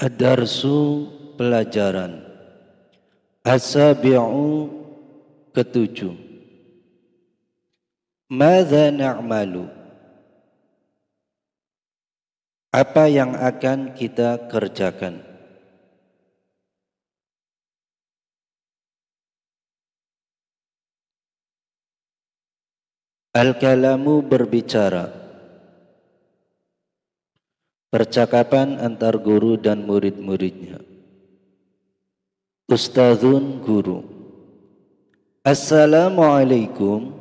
Ad-darsu pelajaran. As-sabi'u ketujuh. Madza na'malu? Apa yang akan kita kerjakan? Al-kalamu berbicara. Percakapan antar guru dan murid-muridnya. Ustadzun guru. Assalamualaikum.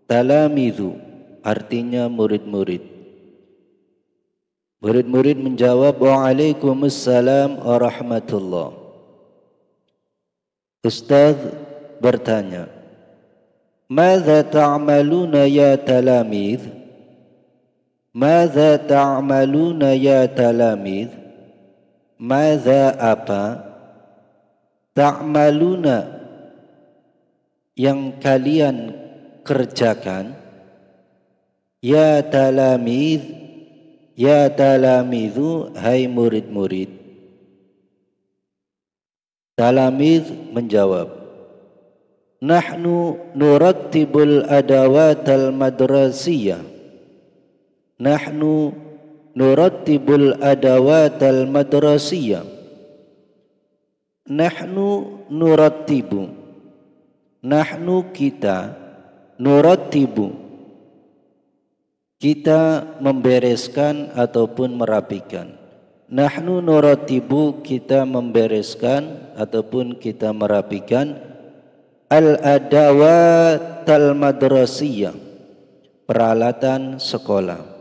Talamidhu artinya murid-murid. Murid-murid menjawab waalaikumsalam warahmatullah. Ustadz bertanya, Madza ta'maluna ya talamidh? Madza ta'maluna ya talamidh? Madza apa? Ta'maluna yang kalian kerjakan? Ya talamidh, ya talamidhu, hai murid-murid. Talamidh menjawab, Nahnu nurattibul adawatal madrasiyah. Nahnu nurattibul adawatal madrasiyah. Nahnu nurattibu. Nahnu kita, nurattibu kita membereskan ataupun merapikan. Nahnu nurattibu kita membereskan ataupun kita merapikan al-adawatal madrasiyah, peralatan sekolah.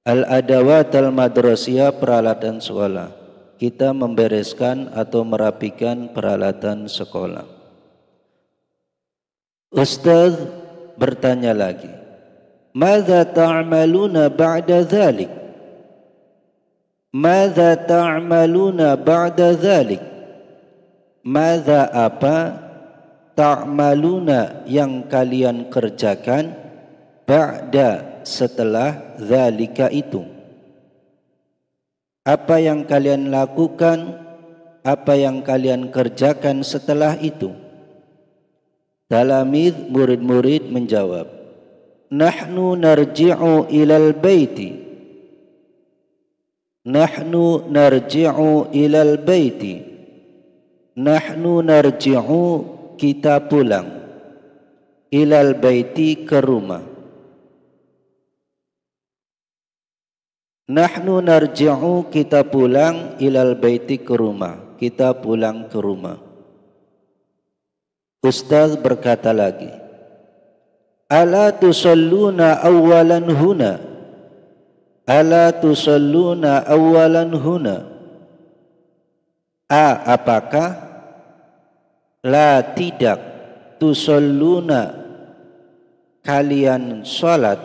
Al-adawatal madrasiyah, peralatan sekolah. Kita membereskan atau merapikan peralatan sekolah. Ustaz bertanya lagi, Madza ta'maluna ba'da dzalik? Madza ta'maluna ba'da dzalik? Madza apa? Ta'maluna yang kalian kerjakan, ba'da setelah dzalika itu. Apa yang kalian lakukan? Apa yang kalian kerjakan setelah itu? Talamidh murid-murid menjawab, Nahnu narji'u ilal baiti. Nahnu narji'u ilal baiti. Nahnu narji'u kita pulang. Ilal baiti ke rumah. Nahnu narji'u kita pulang ilal baiti ke rumah. Kita pulang ke rumah. Ustaz berkata lagi, Ala tusalluna awalan huna? Ala tusalluna awalan huna? Apakah? La tidak. Tusalluna kalian salat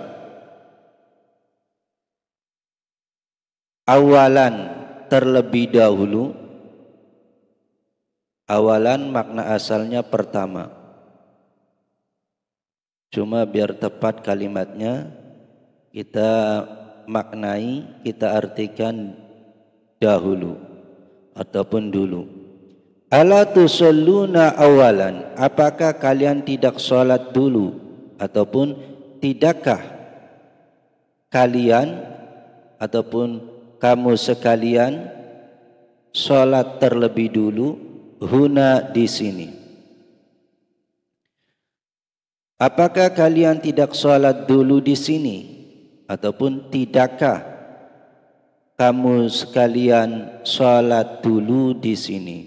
awalan terlebih dahulu. Awalan makna asalnya pertama. Cuma biar tepat kalimatnya kita maknai, kita artikan dahulu ataupun dulu. Ala tusalluna awalan, apakah kalian tidak salat dulu? Ataupun tidakkah kalian ataupun kamu sekalian salat terlebih dulu? Huna di sini. Apakah kalian tidak salat dulu di sini? Ataupun tidakkah kamu sekalian salat dulu di sini?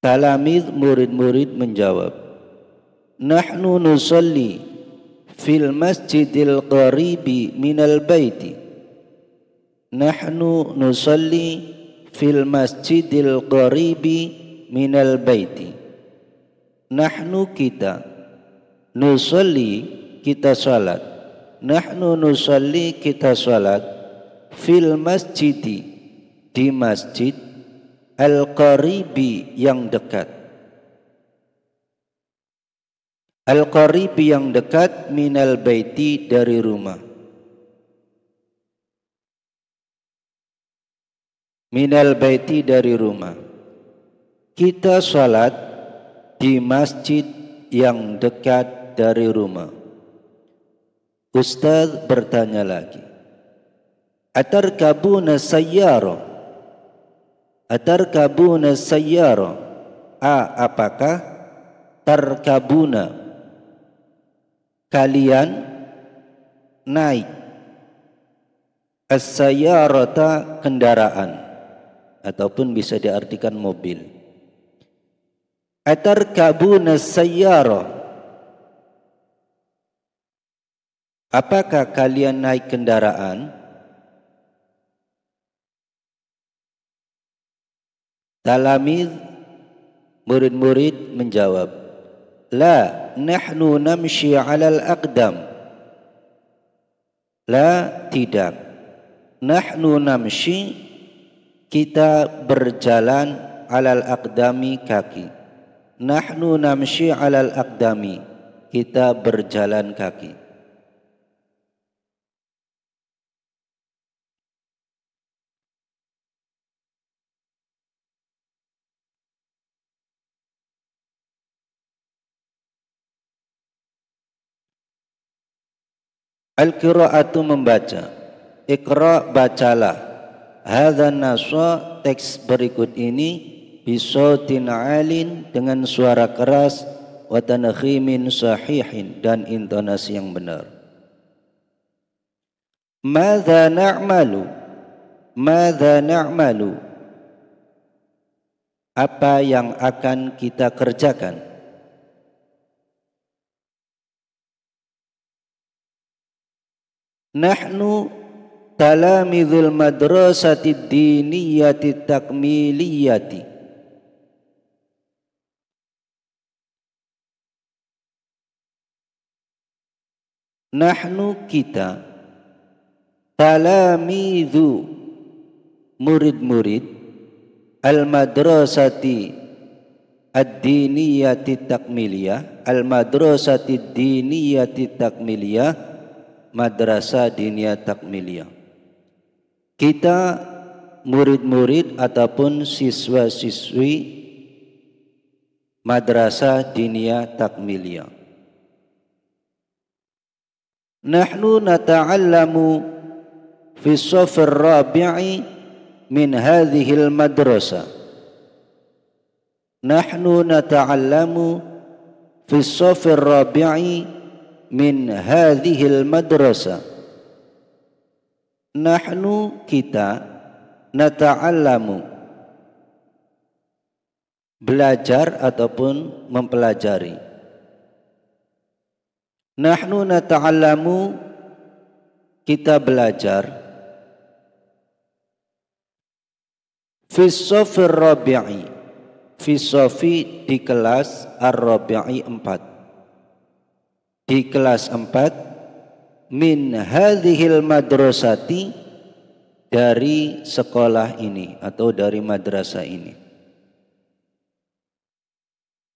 Talamidh murid-murid menjawab, Nahnu nusalli fil masjidil qaribi minal baiti. Nahnu nusalli fil masjidil qaribi minal baiti. Nahnu kita, nusalli kita salat. Nahnu nusalli kita salat fil masjidi di masjid al-qaribi yang dekat. Al-qaribi yang dekat minal baiti dari rumah. minal baiti dari rumah. Kita sholat di masjid yang dekat dari rumah. Ustaz bertanya lagi, atarkabuna sayyara? Atarkabuna sayyara? Apakah tarkabuna kalian naik as-sayyarata kendaraan, ataupun bisa diartikan mobil. Atarkabuna sayyara? Apakah kalian naik kendaraan? Talamid, murid-murid menjawab, la nahnu namshi 'alal aqdam. La, tidak. Nahnu namshi, kita berjalan 'alal aqdami, kaki. Nahnu namshi 'alal aqdami, kita berjalan kaki. Al-qira'atu membaca. Iqra, bacalah. Hadza naswa, teks berikut ini, bisautin alin, dengan suara keras, wa tanakhimin sahihin, dan intonasi yang benar. Madza na'malu? Madza na'malu? Apa yang akan kita kerjakan? Nahnu talamidul madrasati diniyati takmiliyati. Nahnu, kita, talamidu, murid-murid, al-madrasati ad-diniyati takmiliyah, al-madrasati diniyati takmiliyah, madrasah diniyah takmiliyah. Kita murid-murid ataupun siswa-siswi madrasah diniyah takmiliyah. Nahnu nata'allamu fi shafir rabi'i min hadhil madrasah. Nahnu nata'allamu fi shafir rabi'i min hadhil madrasah. Nahnu, kita, nata'allamu, belajar ataupun mempelajari. Nahnu nata'allamu, kita belajar. Fi shafir rabi'i, fi shafi, di kelas, ar-rabi'i 4. Di kelas 4, min hadhil madrasati, dari sekolah ini atau dari madrasah ini.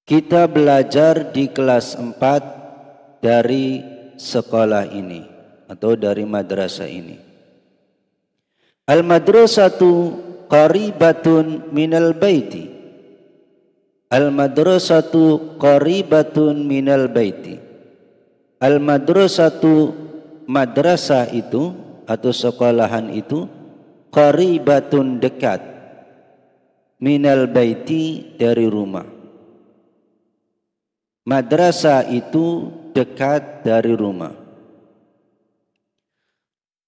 Kita belajar di kelas 4 dari sekolah ini atau dari madrasah ini. Al-madrasatu qaribatun minal baiti. Al-madrasatu qaribatun minal baiti. Al-madrasatu, madrasah itu atau sekolahan itu, qaribatun, dekat, minal baiti, dari rumah. Madrasah itu dekat dari rumah.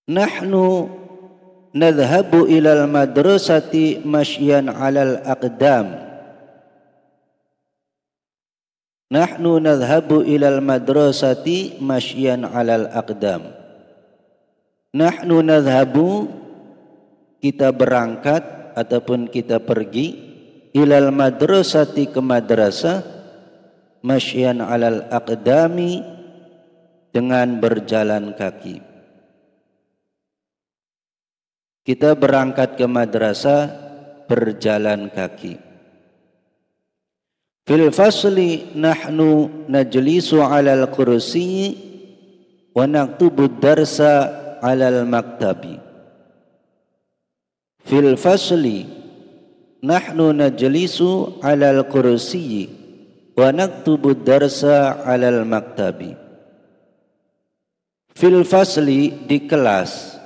Nahnu nadhhabu ilal madrasati mashyan 'alal aqdam. Nahnu nadhhabu ilal madrasati mashyan 'alal aqdam. Nahnu nadhhabu, kita berangkat ataupun kita pergi, ilal madrasati, ke madrasah, mashyan 'alal aqdami, dengan berjalan kaki. Kita berangkat ke madrasah berjalan kaki. Fil fasli nahnu najlisu 'alal kursi wa naktubu darsa 'alal maktabi. fil fasli nahnu najlisu 'alal kursiyyi wa naktubu darsa 'alal maktabi. Fil fasli di kelas,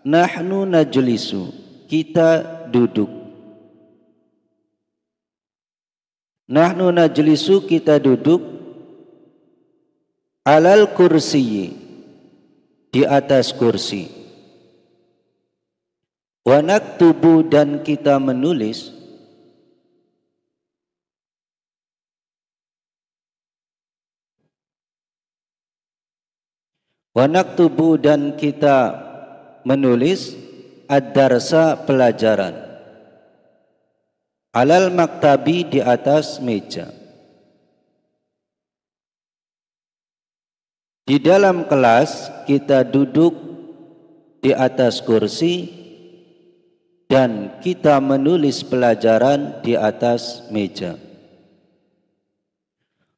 nahnu najlisu kita duduk. Nahnu najlisu kita duduk, alal kursi di atas kursi. Wa naktubu dan kita menulis. Wa naktubu dan kita menulis ad-darsa pelajaran. Alal maktabi di atas meja. Di dalam kelas kita duduk di atas kursi dan kita menulis pelajaran di atas meja.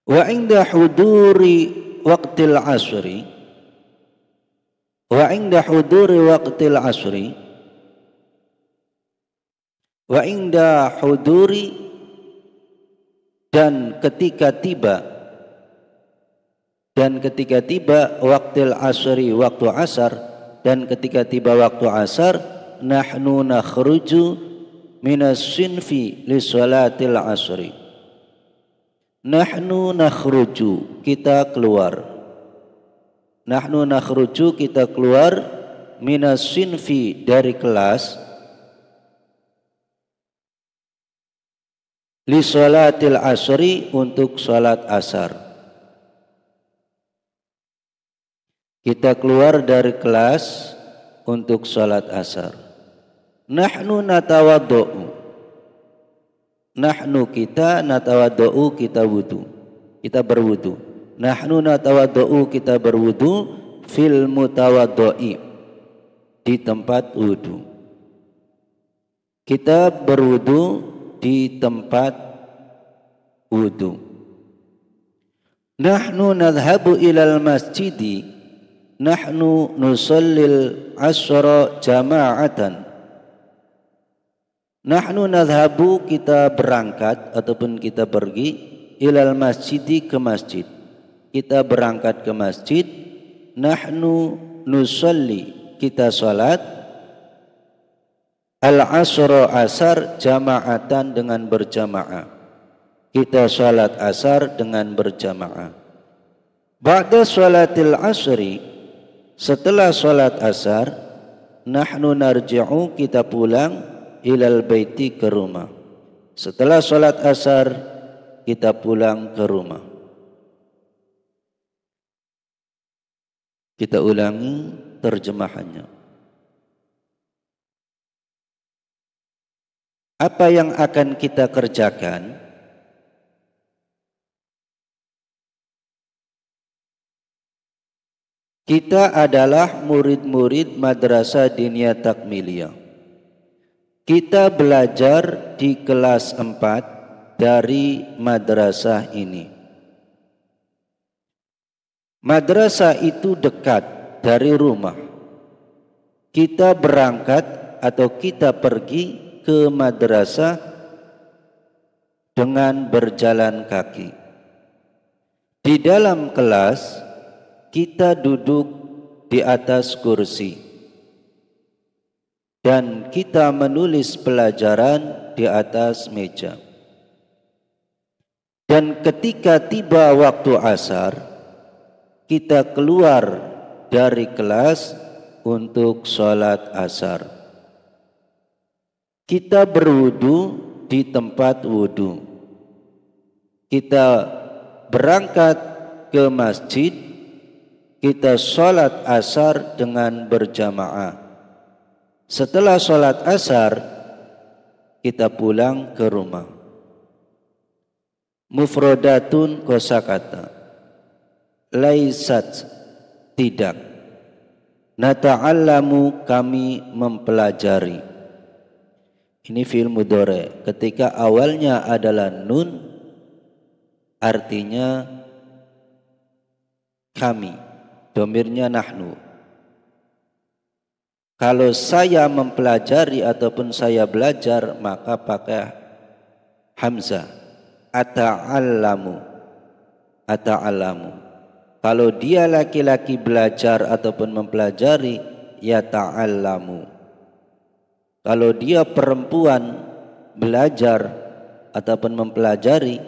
Wa inda huduri waqtil asri wa inda huduri waqtil asri wa inda huduri dan ketika tiba waqtil asri waktu asar dan ketika tiba waktu asar nahnu nakhruju minas sinfi li sholatil asri. Nahnu nakhruju kita keluar. Nahnu nakhruju kita keluar minas sinfi dari kelas li sholatil asri untuk sholat asar. Kita keluar dari kelas untuk sholat asar. Nahnu natawaddu'u. Nahnu kita natawaddu'u kita wudu. Kita berwudu. Nahnu natawaddu'u kita berwudu fil mutawaddu'i di tempat wudu. Kita berwudu di tempat wudu. Nahnu nadhhabu ilal masjidi. Nahnu nusallil asra jama'atan. Nahnu nadhhabu kita berangkat ataupun kita pergi ilal masjidi ke masjid. Kita berangkat ke masjid. Nahnu nusalli kita salat al-asra asar jama'atan dengan berjamaah. Kita salat asar dengan berjamaah. Ba'da salatil asri setelah salat asar nahnu narji'u kita pulang ilal baiti ke rumah. Setelah salat asar kita pulang ke rumah. Kita ulangi terjemahannya. Apa yang akan kita kerjakan? Kita adalah murid-murid Madrasah Diniyah Takmiliyah. Kita belajar di kelas 4 dari madrasah ini. Madrasah itu dekat dari rumah. Kita berangkat atau kita pergi ke madrasah dengan berjalan kaki. Di dalam kelas kita duduk di atas kursi dan kita menulis pelajaran di atas meja. Dan ketika tiba waktu asar, kita keluar dari kelas untuk sholat asar. Kita berwudu di tempat wudu. Kita berangkat ke masjid. Kita sholat asar dengan berjamaah. Setelah sholat asar, kita pulang ke rumah. Mufrodatun kosakata. Laisat tidak. Nata'allamu kami mempelajari. Ini fi'il mudhari. Ketika awalnya adalah nun, artinya kami. Domirnya nahnu. Kalau saya mempelajari ataupun saya belajar, maka pakai hamzah. Ata'allamu. Ata'allamu. Kalau dia laki-laki belajar ataupun mempelajari, ya ta'allamu. Kalau dia perempuan belajar ataupun mempelajari,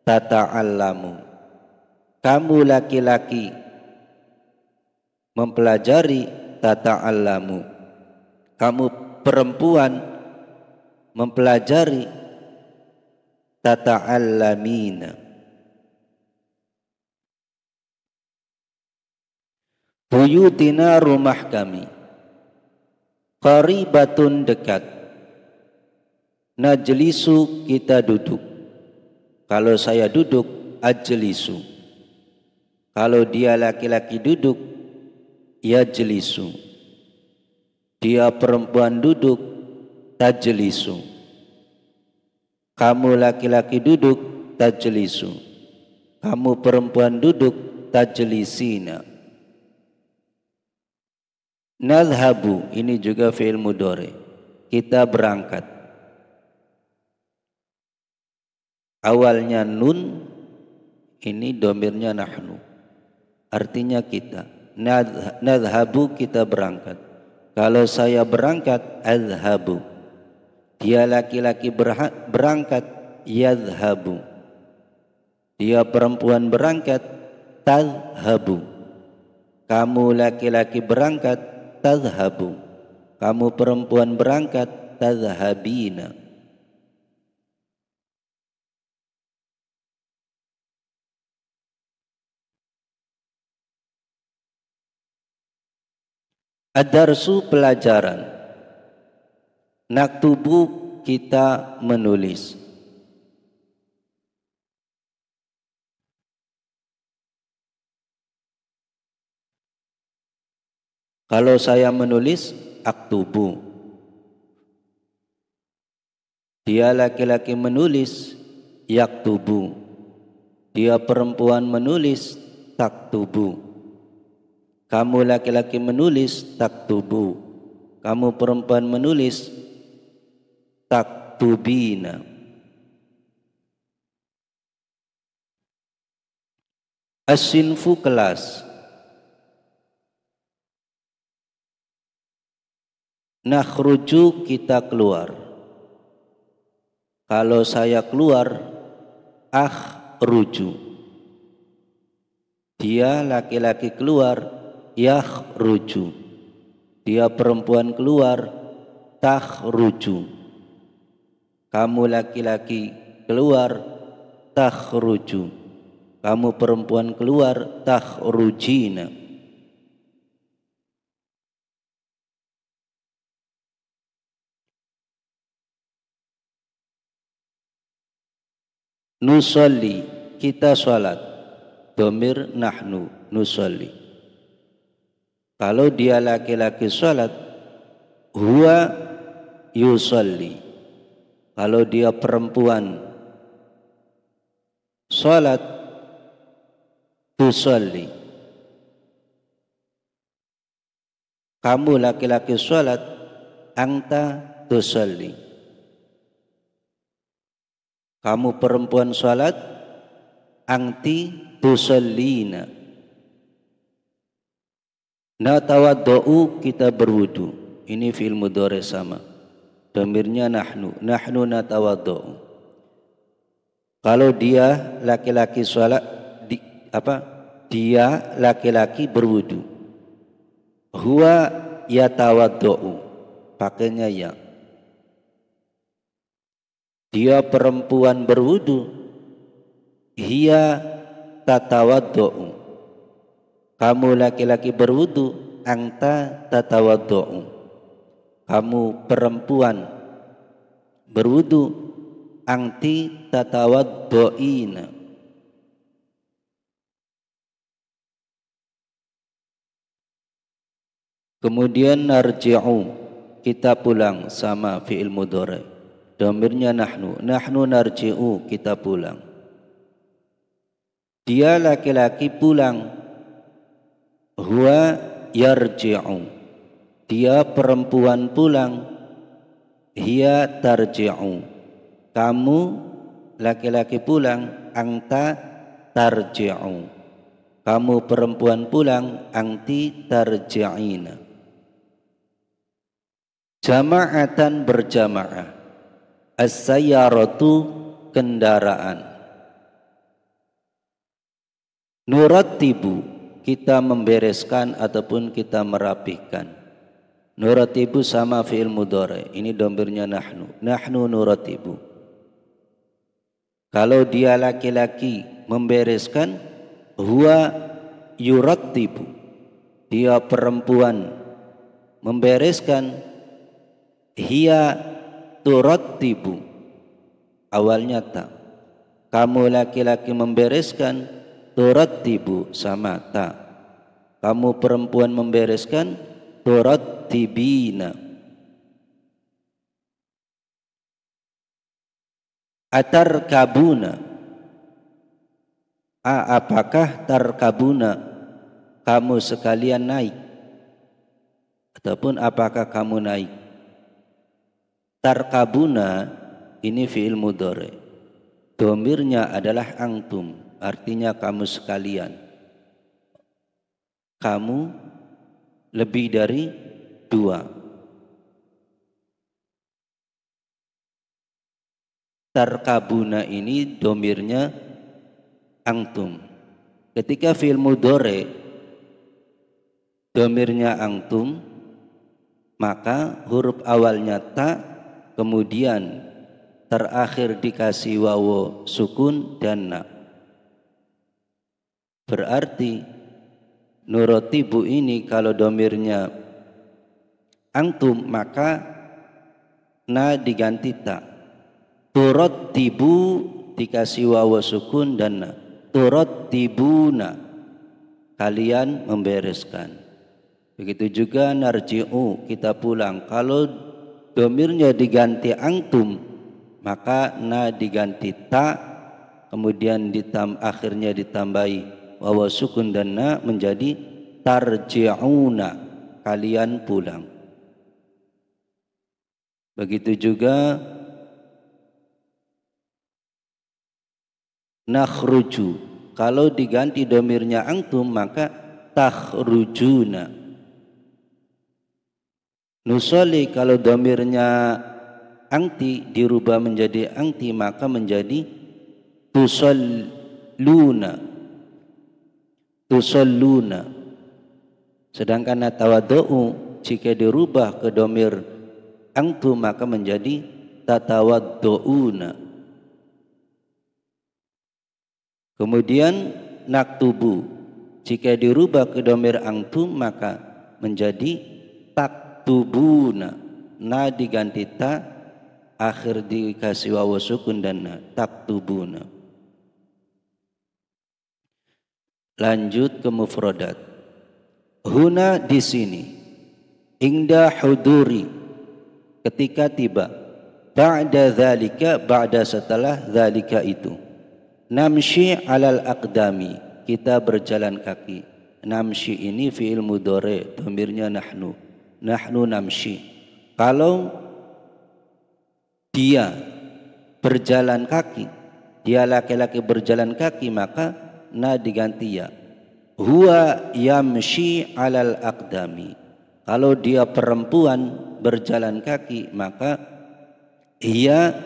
tata'allamu. Kamu laki-laki mempelajari, tata'allamu. Kamu perempuan mempelajari, tata'allamina. Buyutina, rumah kami, qaribatun, dekat, najlisu, kita duduk. Kalau saya duduk, ajlisu. Kalau dia laki-laki duduk, yajlisu. Dia perempuan duduk, tajlisu. Kamu laki-laki duduk, tajlisu. Kamu perempuan duduk, tajlisina. Nadhabu, ini juga fi'il mudhari. Kita berangkat. Awalnya nun, ini domirnya nahnu. Artinya kita. Nadhabu, kita berangkat. Kalau saya berangkat, adhabu. Dia laki-laki berangkat, yadhabu. Dia perempuan berangkat, tadhabu. Kamu laki-laki berangkat, tadhabu. Kamu perempuan berangkat, tadhabina. Ad-darsu, pelajaran. Naktubu, kita menulis. Kalau saya menulis, aktubu. Dia laki-laki menulis, yaktubu. Dia perempuan menulis, taktubu. Kamu laki-laki menulis, taktubu. Kamu perempuan menulis, taktubina. As-sinfu, kelas. Nakhruju, kita keluar. Kalau saya keluar, akhruju. Dia laki-laki keluar, yakhruju. Dia perempuan keluar, takhruju. Kamu laki-laki keluar, takhruju. Kamu perempuan keluar, takhrujina. Nusolli, kita sholat. Domir nahnu, nusolli. Kalau dia laki-laki sholat, huwa yusolli. Kalau dia perempuan sholat, tusolli. Kamu laki-laki sholat, anta tusolli. Kamu perempuan sholat, anti tusallina. Natawaddu'u, kita berwudu. Ini fi'il mudhari sama. Dhamirnya nahnu. Nahnu natawaddu'u. Kalau dia laki-laki sholat, dia laki-laki berwudu. Huwa yatawaddu'u. Pakainya ya. Dia perempuan berwudu, hiya tatawaddu'u. Kamu laki-laki berwudu, anta tatawaddu'u. Kamu perempuan berwudu, anti tatawaddu'ina. Kemudian narji'u, kita pulang, sama fi'il mudhari. Dhamirnya nahnu. Nahnu narji'u, kita pulang. Dia laki-laki pulang, huwa yarji'u. dia perempuan pulang, hiya tarji'u, kamu laki-laki pulang, anta tarji'u, kamu perempuan pulang, anti tarji'ina. Jama'atan berjamaah, as-sayyaratu kendaraan. Nurattibu kita membereskan ataupun kita merapikan. Nurattibu sama fi'il mudhari, ini dhamirnya nahnu. Nahnu nurattibu. Kalau dia laki-laki membereskan, huwa yurattibu, dia perempuan membereskan, hiya turattibu, awalnya ta. Kamu laki-laki membereskan, turattibu sama ta. Kamu perempuan membereskan, turattibina. Atarkabuna, apakah tarkabuna, kamu sekalian naik, ataupun apakah kamu naik. Tarkabuna ini fi'il mudhari, dhamirnya adalah antum, artinya kamu sekalian. Kamu lebih dari dua. Tarkabuna ini dhamirnya antum. Ketika fi'il mudhari dhamirnya antum, maka huruf awalnya ta, kemudian terakhir dikasih wawu sukun dan na. Berarti nurattibu ini kalau dhamirnya antum, maka na diganti ta. Turattibu dikasih wawu sukun dan na. Turattibuna, kalian membereskan. Begitu juga narji'u, kita pulang. Kalau dhamirnya diganti antum, maka na diganti ta, kemudian akhirnya ditambahi wawu sukun dan na menjadi tarji'una, kalian pulang. Begitu juga nakhruju, kalau diganti dhamirnya antum maka takhrujuna. Nusolli, kalau dhamirnya anti dirubah menjadi anti maka menjadi tusalluna. Tusalluna. Sedangkan natawaddu'u jika dirubah ke dhamir antum maka menjadi tatawaddu'una. Kemudian naktubu, jika dirubah ke dhamir antum maka menjadi taktubuna. Na diganti ta, akhir dikasih wawu sukun dan na, taktubuna. Lanjut ke mufradat. Huna di sini, ingda huduri, ketika tiba, ba'da dzalika, ba'da setelah dzalika itu. Namshi alal aqdami, kita berjalan kaki. Namshi ini fi'il mudhari, dhamirnya nahnu. Nahnu namshi. Kalau dia berjalan kaki, dia laki-laki berjalan kaki, maka na diganti ya. Huwa yamshi alal aqdami. Kalau dia perempuan berjalan kaki, maka ia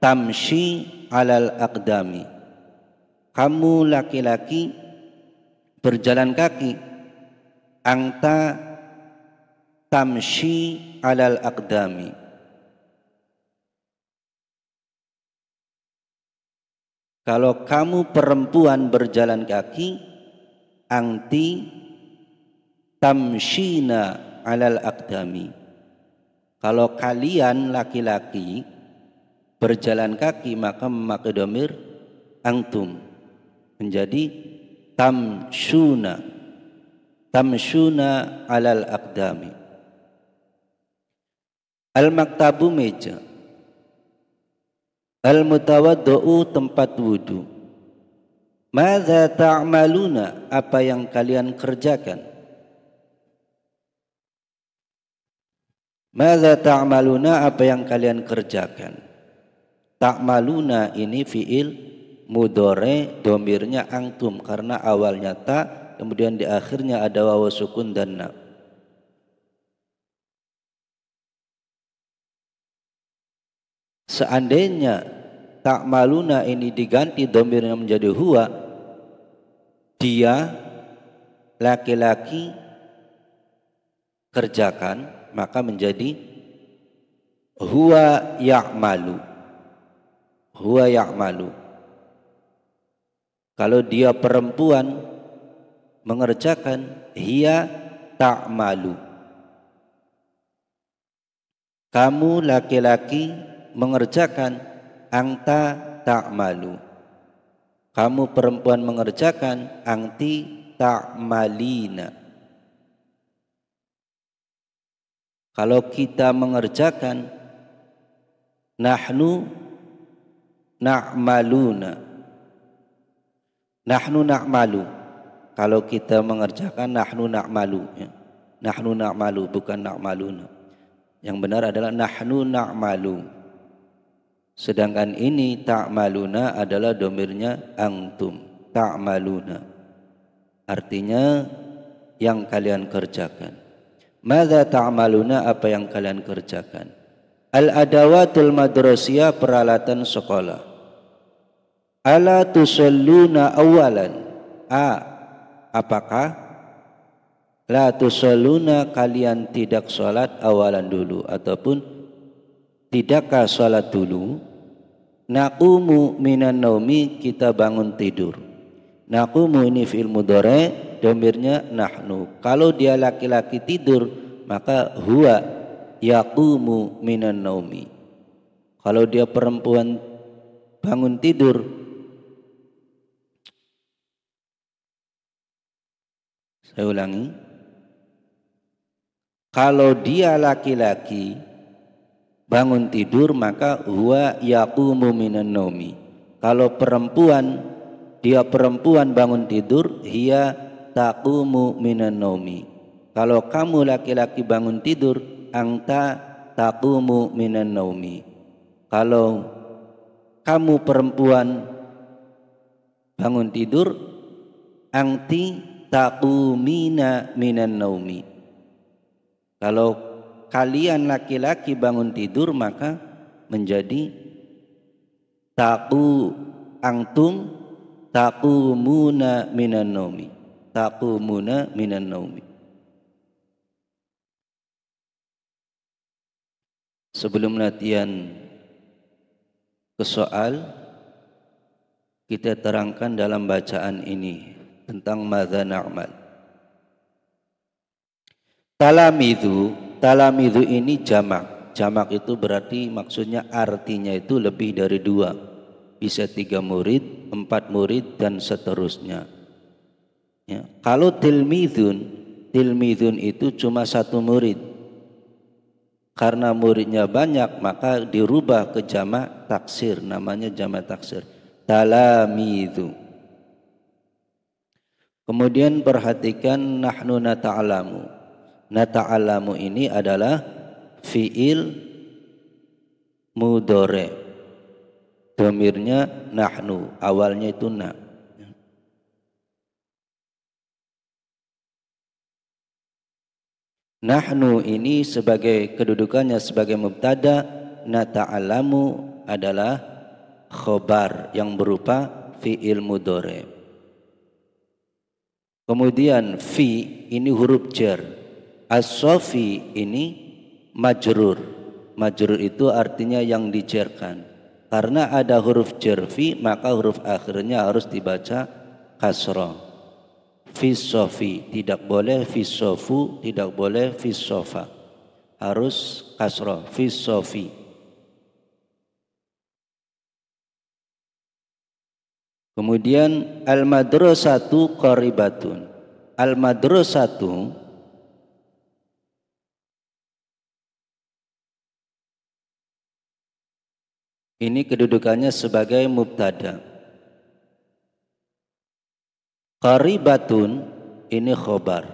tamshi alal aqdami. Kamu laki-laki berjalan kaki, anta tamshi alal aqdami. Kalau kamu perempuan berjalan kaki, anti tamshina alal aqdami. Kalau kalian laki-laki berjalan kaki maka memakai dhamir antum menjadi tamshuna. Tamshuna alal aqdami. Al-maktabu meja. Al-mutawaddu'u tempat wudu. Madza ta'maluna, apa yang kalian kerjakan? Madza ta'maluna, apa yang kalian kerjakan. Ta'maluna ini fiil mudhari, domirnya antum karena awalnya ta, kemudian di akhirnya ada wawu sukun dan na. Seandainya ta'maluna ini diganti domirnya menjadi huwa, dia laki-laki kerjakan, maka menjadi huwa ya'malu. Huwa ya'malu. Kalau dia perempuan mengerjakan, hiya ta'malu. Kamu laki-laki mengerjakan, anta ta'malu. Kamu perempuan mengerjakan, anti ta'malina. Kalau kita mengerjakan, nahnu na'maluna. Nahnu na'malu. Kalau kita mengerjakan, nahnu na'malu, ya. Nahnu na'malu, bukan na'maluna. Yang benar adalah nahnu na'malu. Sedangkan ini ta'maluna adalah domirnya antum. Ta'maluna artinya yang kalian kerjakan. Madza ta'maluna, apa yang kalian kerjakan. Al-adawatul madrasiyah, peralatan sekolah. Ala tusalluna awalan. Apakah la tusalluna, kalian tidak salat awalan dulu, ataupun tidakkah salat dulu. Naqumu minan naumi, kita bangun tidur. Naqumu ini fi'il mudhari, domirnya nahnu. Kalau dia laki-laki tidur, maka huwa yaqumu minan naumi. Kalau dia perempuan bangun tidur, saya ulangi, kalau dia laki-laki bangun tidur, maka huwa yaqumu minan naumi. Kalau dia perempuan bangun tidur, hiya taqumu minan naumi. Kalau kamu laki-laki bangun tidur, anta taqumu minan naumi. Kalau kamu perempuan bangun tidur, anti taqumina minan naumi. Kalau kalian laki-laki bangun tidur, maka menjadi antum taqumuna minan naumi. Taqumuna minan naumi. Sebelum latihan ke soal, kita terangkan dalam bacaan ini tentang madza na'mal. Talamidu ini jamak. Jamak itu berarti maksudnya artinya itu lebih dari 2. Bisa 3 murid, 4 murid, dan seterusnya. Ya. Kalau tilmidun itu cuma 1 murid. Karena muridnya banyak, maka dirubah ke jamak taksir, namanya jamak taksir. Talamidu. Kemudian perhatikan nahnu nata'alamu. Nata'alamu ini adalah fi'il mudhari. Domirnya nahnu, awalnya itu na. Nahnu ini sebagai kedudukannya sebagai mubtada, nata'alamu adalah khobar yang berupa fi'il mudhari. Kemudian fi ini huruf jar. As-sofi ini majrur. Majrur itu artinya yang dijarkan. Karena ada huruf jar fi, maka huruf akhirnya harus dibaca kasrah. Fisofi, tidak boleh fisofu, tidak boleh fisofa, harus kasrah. Fisofi. Kemudian al-madrasatu qaribatun. Al-madrasatu ini kedudukannya sebagai mubtada. Qaribatun ini khobar.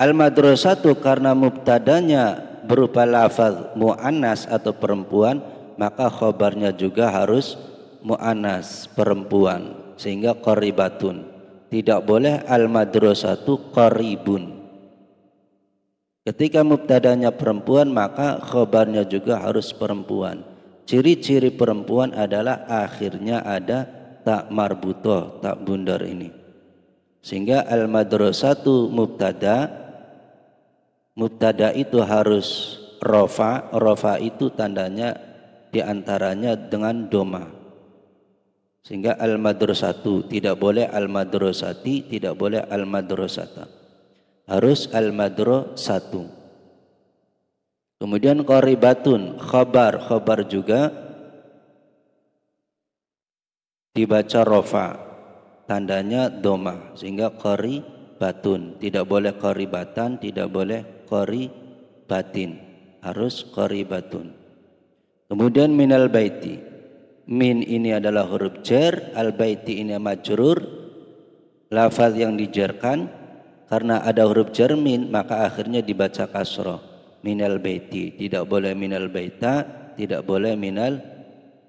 Al-madrasatu karena mubtadanya berupa lafaz muannas atau perempuan, maka khobarnya juga harus muannas perempuan, sehingga qaribatun. Tidak boleh al-madrasatu qaribun. Ketika mubtadanya perempuan, maka khobarnya juga harus perempuan. Ciri-ciri perempuan adalah akhirnya ada tak marbutoh, tak bundar ini. Sehingga al-madrasatu mubtada, mubtada itu harus rofa, rofa itu tandanya diantaranya dengan doma. Sehingga al-madrasatu, tidak boleh al-madrasati, tidak boleh al-madrasata, harus al-madrasatu. Kemudian qaribatun, khabar, khabar juga dibaca rofa, tandanya doma, sehingga qaribatun. Tidak boleh qaribatan, tidak boleh qaribatin, harus qaribatun. Kemudian minal baiti, min ini adalah huruf jar, al baiti ini majrur, lafaz yang dijarkan. Karena ada huruf jar min, maka akhirnya dibaca kasrah, minal baiti. Tidak boleh minal baita, tidak boleh minal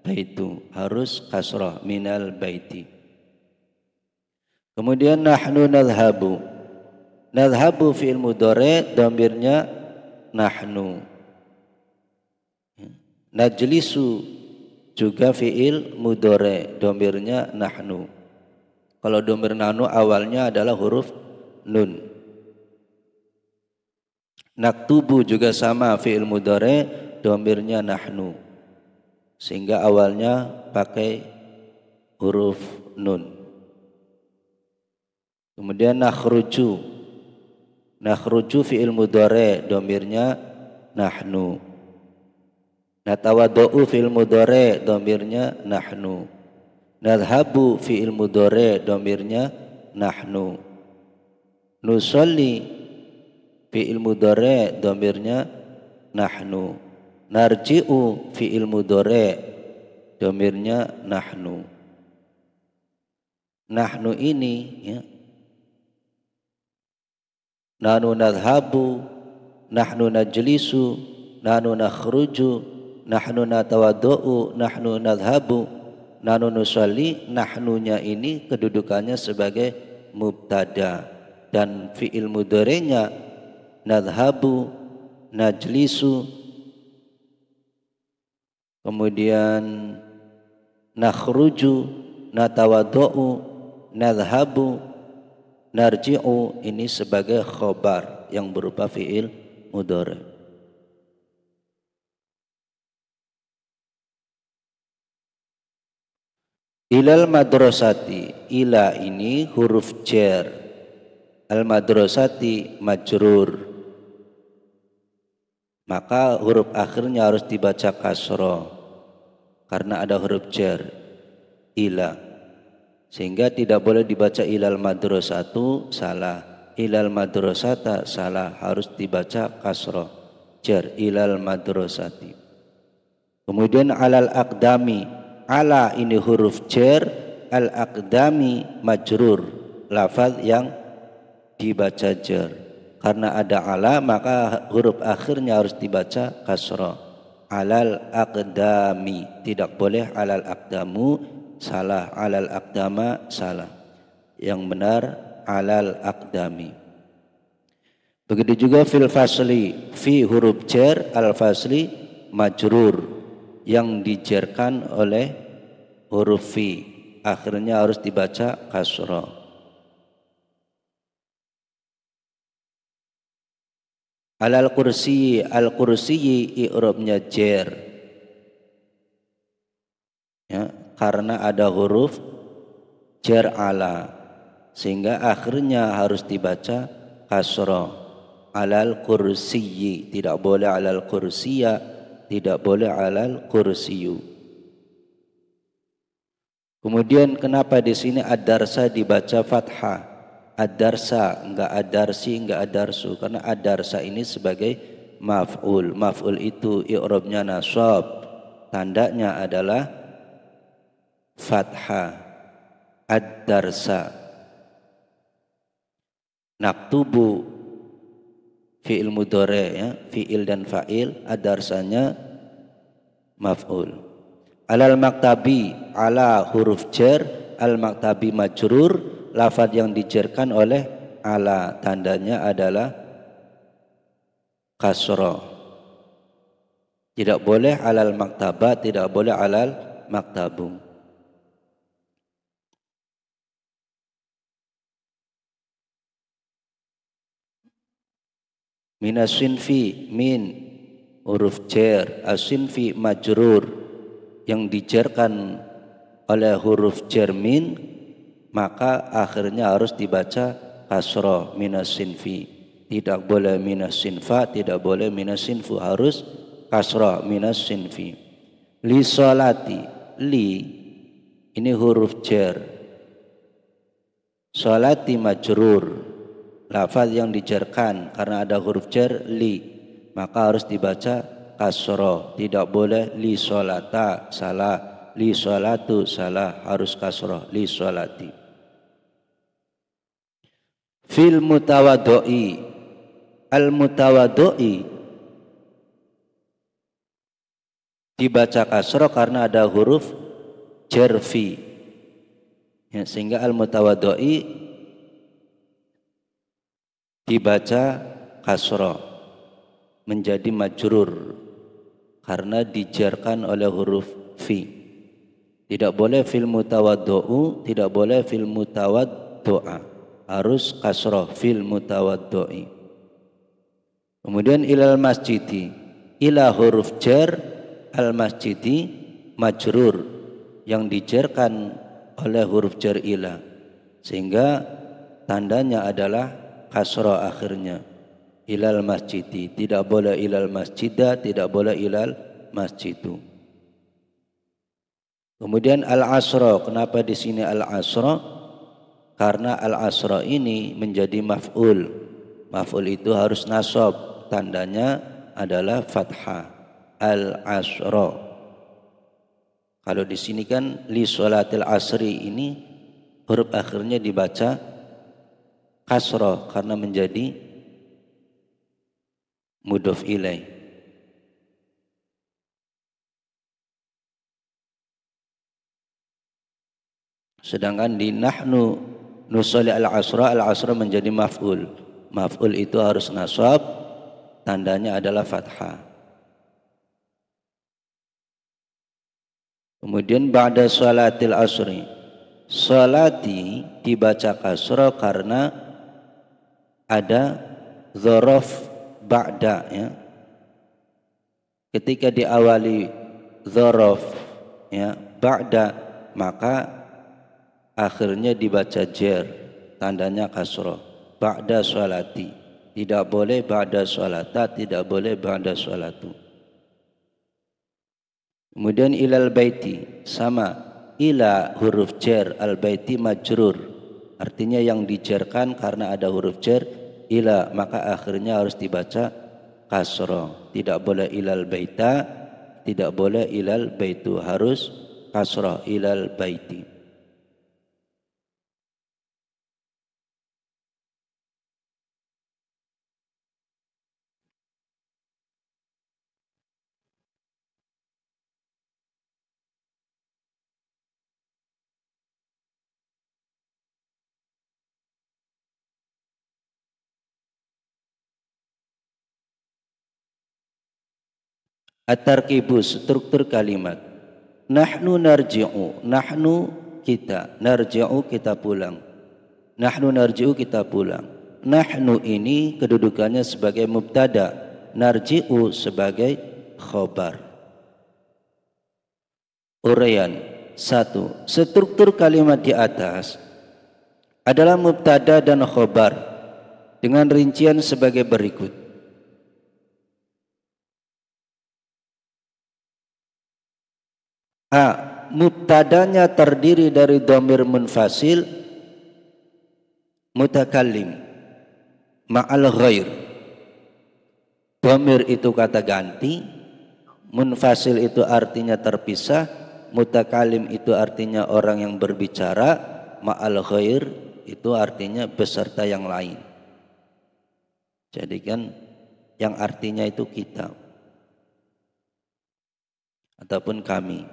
baitu, harus kasrah, minal baiti. Kemudian nahnu nadhhabu, nadhhabu fi'il mudhari', dhamirnya nahnu. Najlisu juga fi'il mudhari', dhamirnya nahnu. Kalau dhamir nahnu awalnya adalah huruf nun. Naktubu juga sama, fi'il mudhari', dhamirnya nahnu, sehingga awalnya pakai huruf nun. Kemudian nakhruju, nakhruju fi'il mudhari', dhamirnya nahnu. Natawaddu'u fi'il mudhari', dhamirnya nahnu. Nadhhabu fi'il mudhari', dhamirnya nahnu. Nusolli fi'il mudhari', dhamirnya nahnu. Narji'u fi'il mudhari', dhamirnya nahnu. Nahnu ini ya, nahnu nadhhabu, nahnu najlisu, nahnu nakhruju, nahnu natawaddu'u, nahnu nadhhabu, nahnu nusolli. Nahnunya ini kedudukannya sebagai mubtada, dan fi'il mudhari'nya nadhhabu, najlisu, kemudian nakhruju, natawaddu'u, nadhhabu, narji'u, ini sebagai khobar yang berupa fi'il mudhari'. Ilal madrasati, ila ini huruf jar, al madrasati majrur, maka huruf akhirnya harus dibaca kasroh karena ada huruf jar ila, sehingga tidak boleh dibaca ilal madrasatu, salah. Ilal madrasata, salah, harus dibaca kasroh jar, ilal madrasati. Kemudian alal aqdami, ala ini huruf jar, al aqdami majrur, lafaz yang dibaca jar. Karena ada ala, maka huruf akhirnya harus dibaca kasrah. Alal aqdami, tidak boleh alal aqdamu, salah. Alal aqdama, salah. Yang benar alal aqdami. Begitu juga fil fasli, fi huruf jar, al fasli majrur, yang dijarkan oleh huruf fi, akhirnya harus dibaca kasrah. Alal kursi, al kursi i'rabnya jar ya, karena ada huruf jar ala, sehingga akhirnya harus dibaca kasrah. Alal kursi, tidak boleh alal kursiya, tidak boleh alal kursiyu. Kemudian kenapa di sini ad-darsa dibaca fathah? Ad-darsa, enggak ad-darsi, enggak ad-darsu, karena ad-darsa ini sebagai maf'ul. Maf'ul itu i'rabnya nasab, tandanya adalah fathah. Ad-darsa. Naktubu fi'il mudhari ya, fi'il dan fa'il adarsanya maf'ul. Alal maktabi, ala huruf jar, al maktabi majrur, lafaz yang dijarkan oleh ala, tandanya adalah kasrah. Tidak boleh alal maktaba, tidak boleh alal maktabu. Minasinfi, min huruf jar, asinfi majrur, yang dijarkan oleh huruf jar min, maka akhirnya harus dibaca kasrah, minasinfi. Tidak boleh minasinfa, tidak boleh minasinfu, harus kasrah, minasinfi. Li sholati, li ini huruf jar, sholati majrur, lafaz yang dijarkan karena ada huruf jar li, maka harus dibaca kasroh. Tidak boleh li sholata, salah, li sholatu, salah, harus kasroh, li sholati. Fil mutawadoi, al mutawadoi dibaca kasroh karena ada huruf jar fi ya, sehingga al mutawadoi dibaca kasroh menjadi majrur karena dijarkan oleh huruf fi. Tidak boleh fil mutawaddo'u, tidak boleh fil mutawaddo'a, harus kasroh fil mutawaddoi. Kemudian ilal masjidi, ila huruf jar, al masjidi majrur yang dijarkan oleh huruf jar ila, sehingga tandanya adalah kasroh akhirnya. Ilal masjidi, tidak boleh ilal masjidah, tidak boleh ilal masjidu. Kemudian al asra, kenapa di sini al asra? Karena al asra ini menjadi maf'ul. Maf'ul itu harus nasab, tandanya adalah fathah. Al asra. Kalau di sini kan li sholatil asri, ini huruf akhirnya dibaca kasroh karena menjadi mudhof ilaih. Sedangkan di nahnu nusolli al-asra, al-asra menjadi maf'ul. Maf'ul itu harus nasab, tandanya adalah fathah. Kemudian ba'da sholatil asri, sholati dibaca kasra karena ada dzaraf ba'da ya. Ketika diawali dzaraf ya ba'da, maka akhirnya dibaca jar, tandanya kasrah. Ba'da sholati, tidak boleh ba'da sholata, tidak boleh ba'da sholatu. Kemudian ilal baiti, sama, ila huruf jar, al baiti majrur, artinya yang dijarkan karena ada huruf jar ila, maka akhirnya harus dibaca kasrah. Tidak boleh ilal baita, tidak boleh ilal baitu, harus kasrah, ilal baiti. At-tarkibu, struktur kalimat. Nahnu narji'u, nahnu kita, narji'u kita pulang. Nahnu narji'u kita pulang. Nahnu ini kedudukannya sebagai mubtada, narji'u sebagai khobar. Uraian. 1. Struktur kalimat di atas adalah mubtada dan khobar dengan rincian sebagai berikut. A. Mubtadanya terdiri dari dhamir munfasil mutakallim ma'al ghair. Dhamir itu kata ganti, munfasil itu artinya terpisah, mutakallim itu artinya orang yang berbicara, ma'al ghair itu artinya beserta yang lain. Jadi kan yang artinya itu kita ataupun kami,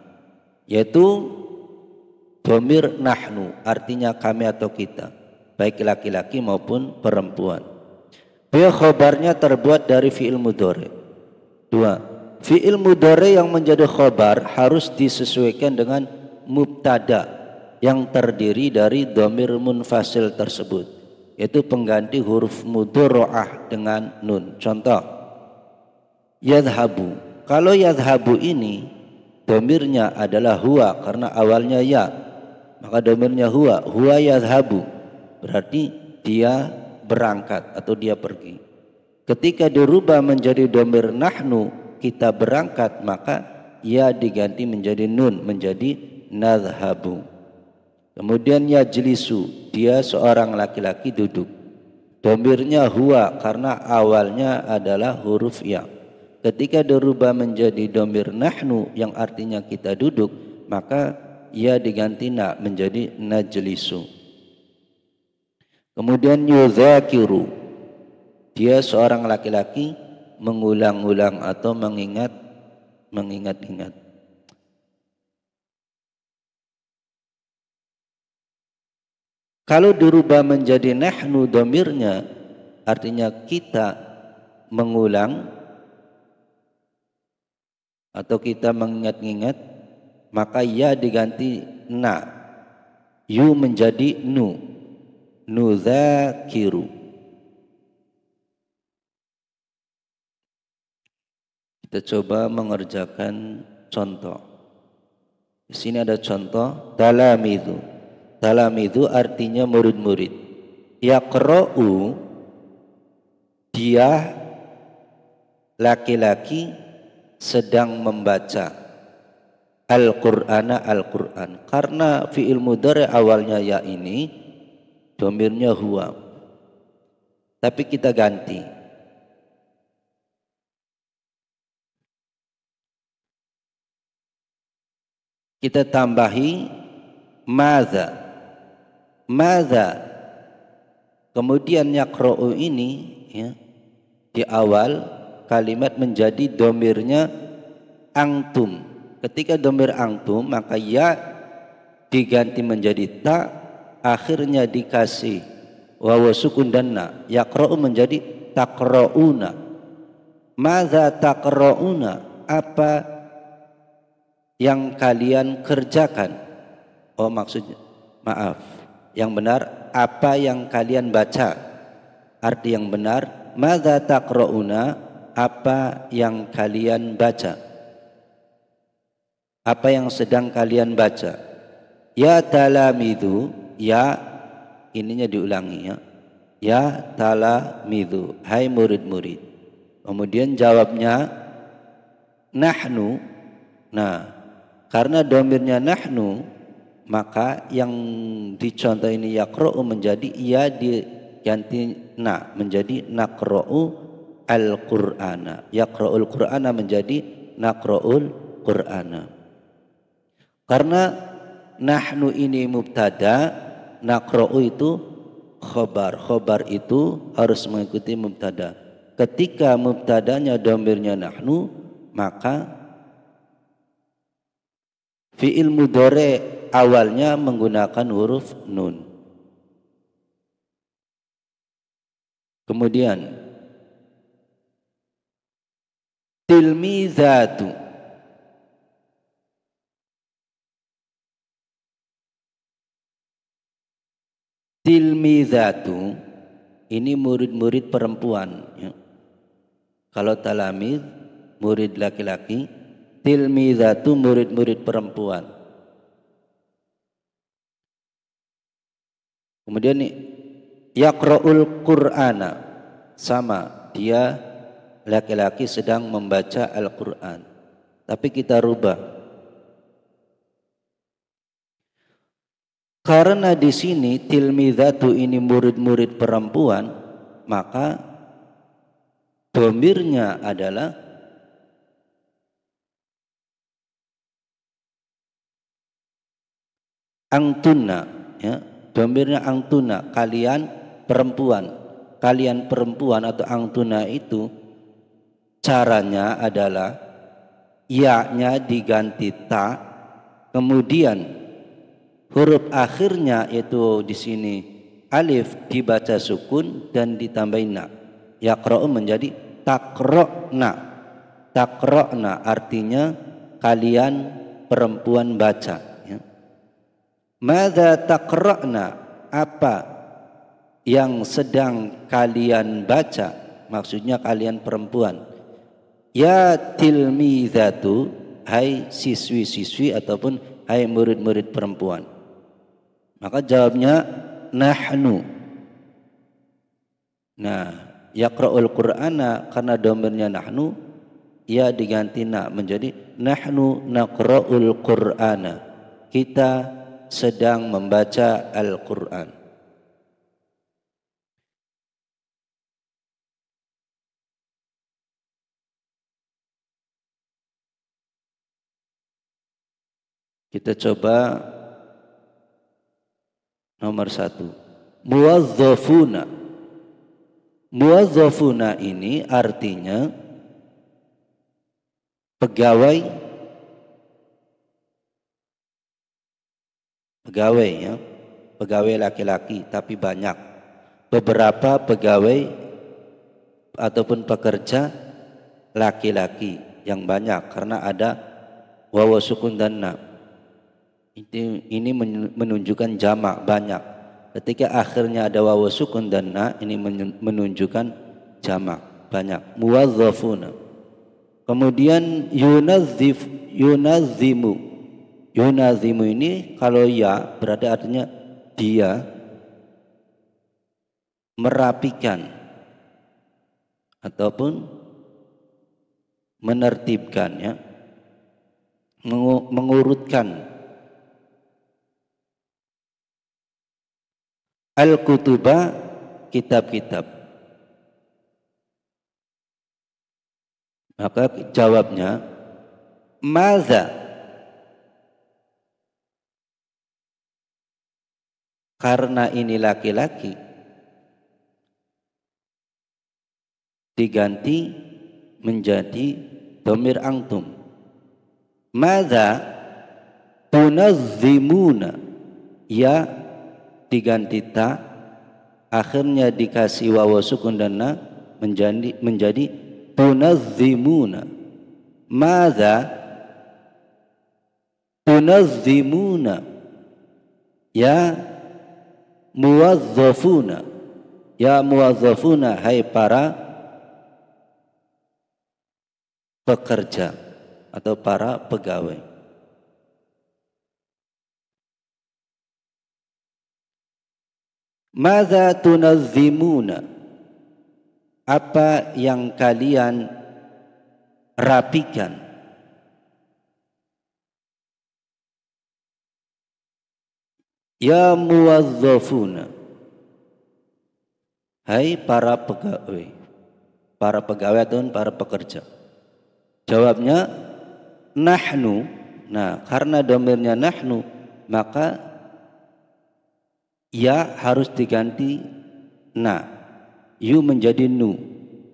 yaitu dhamir nahnu artinya kami atau kita, baik laki-laki maupun perempuan. B, khobarnya terbuat dari fi'il mudhari. 2, fi'il mudhari yang menjadi khobar harus disesuaikan dengan mubtada yang terdiri dari dhamir munfasil tersebut, yaitu pengganti huruf mudhora'ah dengan nun. Contoh, yadhabu. Kalau yadhabu ini dhamirnya adalah huwa karena awalnya ya, maka dhamirnya huwa yadhabu, berarti dia berangkat atau dia pergi. Ketika dirubah menjadi dhamir nahnu, kita berangkat, maka ya diganti menjadi nun, menjadi nadhabu. Kemudian yajlisu, dia seorang laki-laki duduk, dhamirnya huwa karena awalnya adalah huruf ya. Ketika dirubah menjadi dhamir nahnu yang artinya kita duduk, maka ya diganti na menjadi najlisu. Kemudian yudzakiru, dia seorang laki-laki mengulang-ulang atau mengingat-ingat. Kalau dirubah menjadi nahnu dhamirnya artinya kita mengulang atau kita mengingat-ingat, maka ya diganti na, yu menjadi nu, nudzakiru. Kita coba mengerjakan contoh. Di sini ada contoh talamidu. Talamidu artinya murid-murid. Yaqra'u, dia laki-laki sedang membaca Al-Qur'ana, Al-Qur'an. Karena fi'il mudhari awalnya ya ini dhamirnya huwa, tapi kita ganti. Kita tambahi madza. Kemudian yaqra'u ini ya, di awal kalimat menjadi dhamirnya antum. Ketika dhamir antum, maka ya diganti menjadi ta, akhirnya dikasih wawu sukun dan na. Yaqra'u menjadi taqra'una. Madza taqra'una, apa yang kalian kerjakan? Oh, maksudnya maaf, yang benar apa yang kalian baca. Arti yang benar madza taqra'una, apa yang kalian baca, apa yang sedang kalian baca. Ya talamidu, ya ininya diulangi ya. Ya talamidu, hai murid-murid. Kemudian jawabnya nahnu. Nah, karena dhamirnya nahnu, maka yang dicontoh ini yaqra'u menjadi ya diganti na menjadi naqra'u al-Qur'ana. Yaqra'ul Qur'ana menjadi naqra'ul Qur'ana. Karena nahnu ini mubtada, naqra'u itu khobar. Khobar itu harus mengikuti mubtada. Ketika mubtadanya dhamirnya nahnu, maka fi'il mudhari awalnya menggunakan huruf nun. Kemudian tilmizatu, tilmizatu ini murid-murid perempuan ya. Kalau talamid murid laki-laki, tilmizatu murid-murid perempuan. Kemudian yaqra'ul Qur'ana, sama, dia laki-laki sedang membaca Al-Qur'an. Tapi kita rubah. Karena di sini tilmizatu ini murid-murid perempuan, maka dhamirnya adalah angtunna ya. Dhamirnya angtuna, kalian perempuan. Kalian perempuan atau angtuna itu Caranya adalah ya-nya diganti ta, kemudian huruf akhirnya itu di sini alif dibaca sukun dan ditambahin na. Yaqra'u menjadi taqra'na. Taqra'na artinya kalian perempuan baca, ya. Madza taqra'na, apa yang sedang kalian baca, maksudnya kalian perempuan. Ya tilmizatu, hai siswi-siswi ataupun hai murid-murid perempuan. Maka jawabnya nahnu. Nah, yaqra'ul qur'ana karena domirnya nahnu, ya diganti na menjadi nahnu naqra'ul qur'ana. Kita sedang membaca Al-Qur'an. Kita coba nomor 1. Muwazzafuna. Muwazzafuna ini artinya pegawai, ya, pegawai laki-laki tapi banyak. Beberapa pegawai ataupun pekerja laki-laki yang banyak karena ada wawu sukun dan na. Ini menunjukkan jamak, banyak. Ketika akhirnya ada wawu sukun dan na, ini menunjukkan jamak, banyak. Muwazzafuna. Kemudian yunazimu. Yunazimu ini kalau ya berarti artinya dia merapikan ataupun menertibkan, ya, mengurutkan al-kutuba, kitab-kitab. Maka jawabnya maza, karena ini laki-laki diganti menjadi dhamir antum. Maza tunazzimuna, ya diganti ta, akhirnya dikasih wawu sukun dan na menjadi tunazzimuna. Madza tunazzimuna, ya muwazzafuna. Ya muwazzafuna, hai para pekerja atau para pegawai. Madza tunazzimuna, apa yang kalian rapikan. Ya muwazzafuna, hai para pegawai. Para pegawai atau para pekerja. Jawabnya nahnu. Nah, karena domirnya nahnu, maka ya harus diganti na, yu menjadi nu.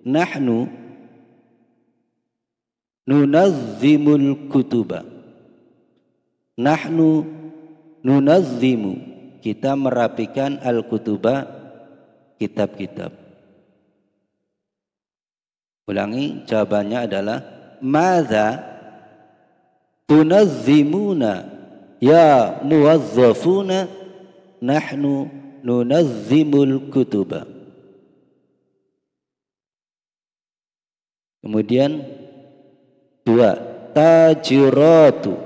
Nahnu nunazzimul kutuba. Nahnu nunazzimu, kita merapikan al-kutuba, kitab-kitab. Ulangi, jawabannya adalah madza tunazzimuna ya muwazzafuna, nahnu nunazzimul kutuba. Kemudian 2, tajiratu.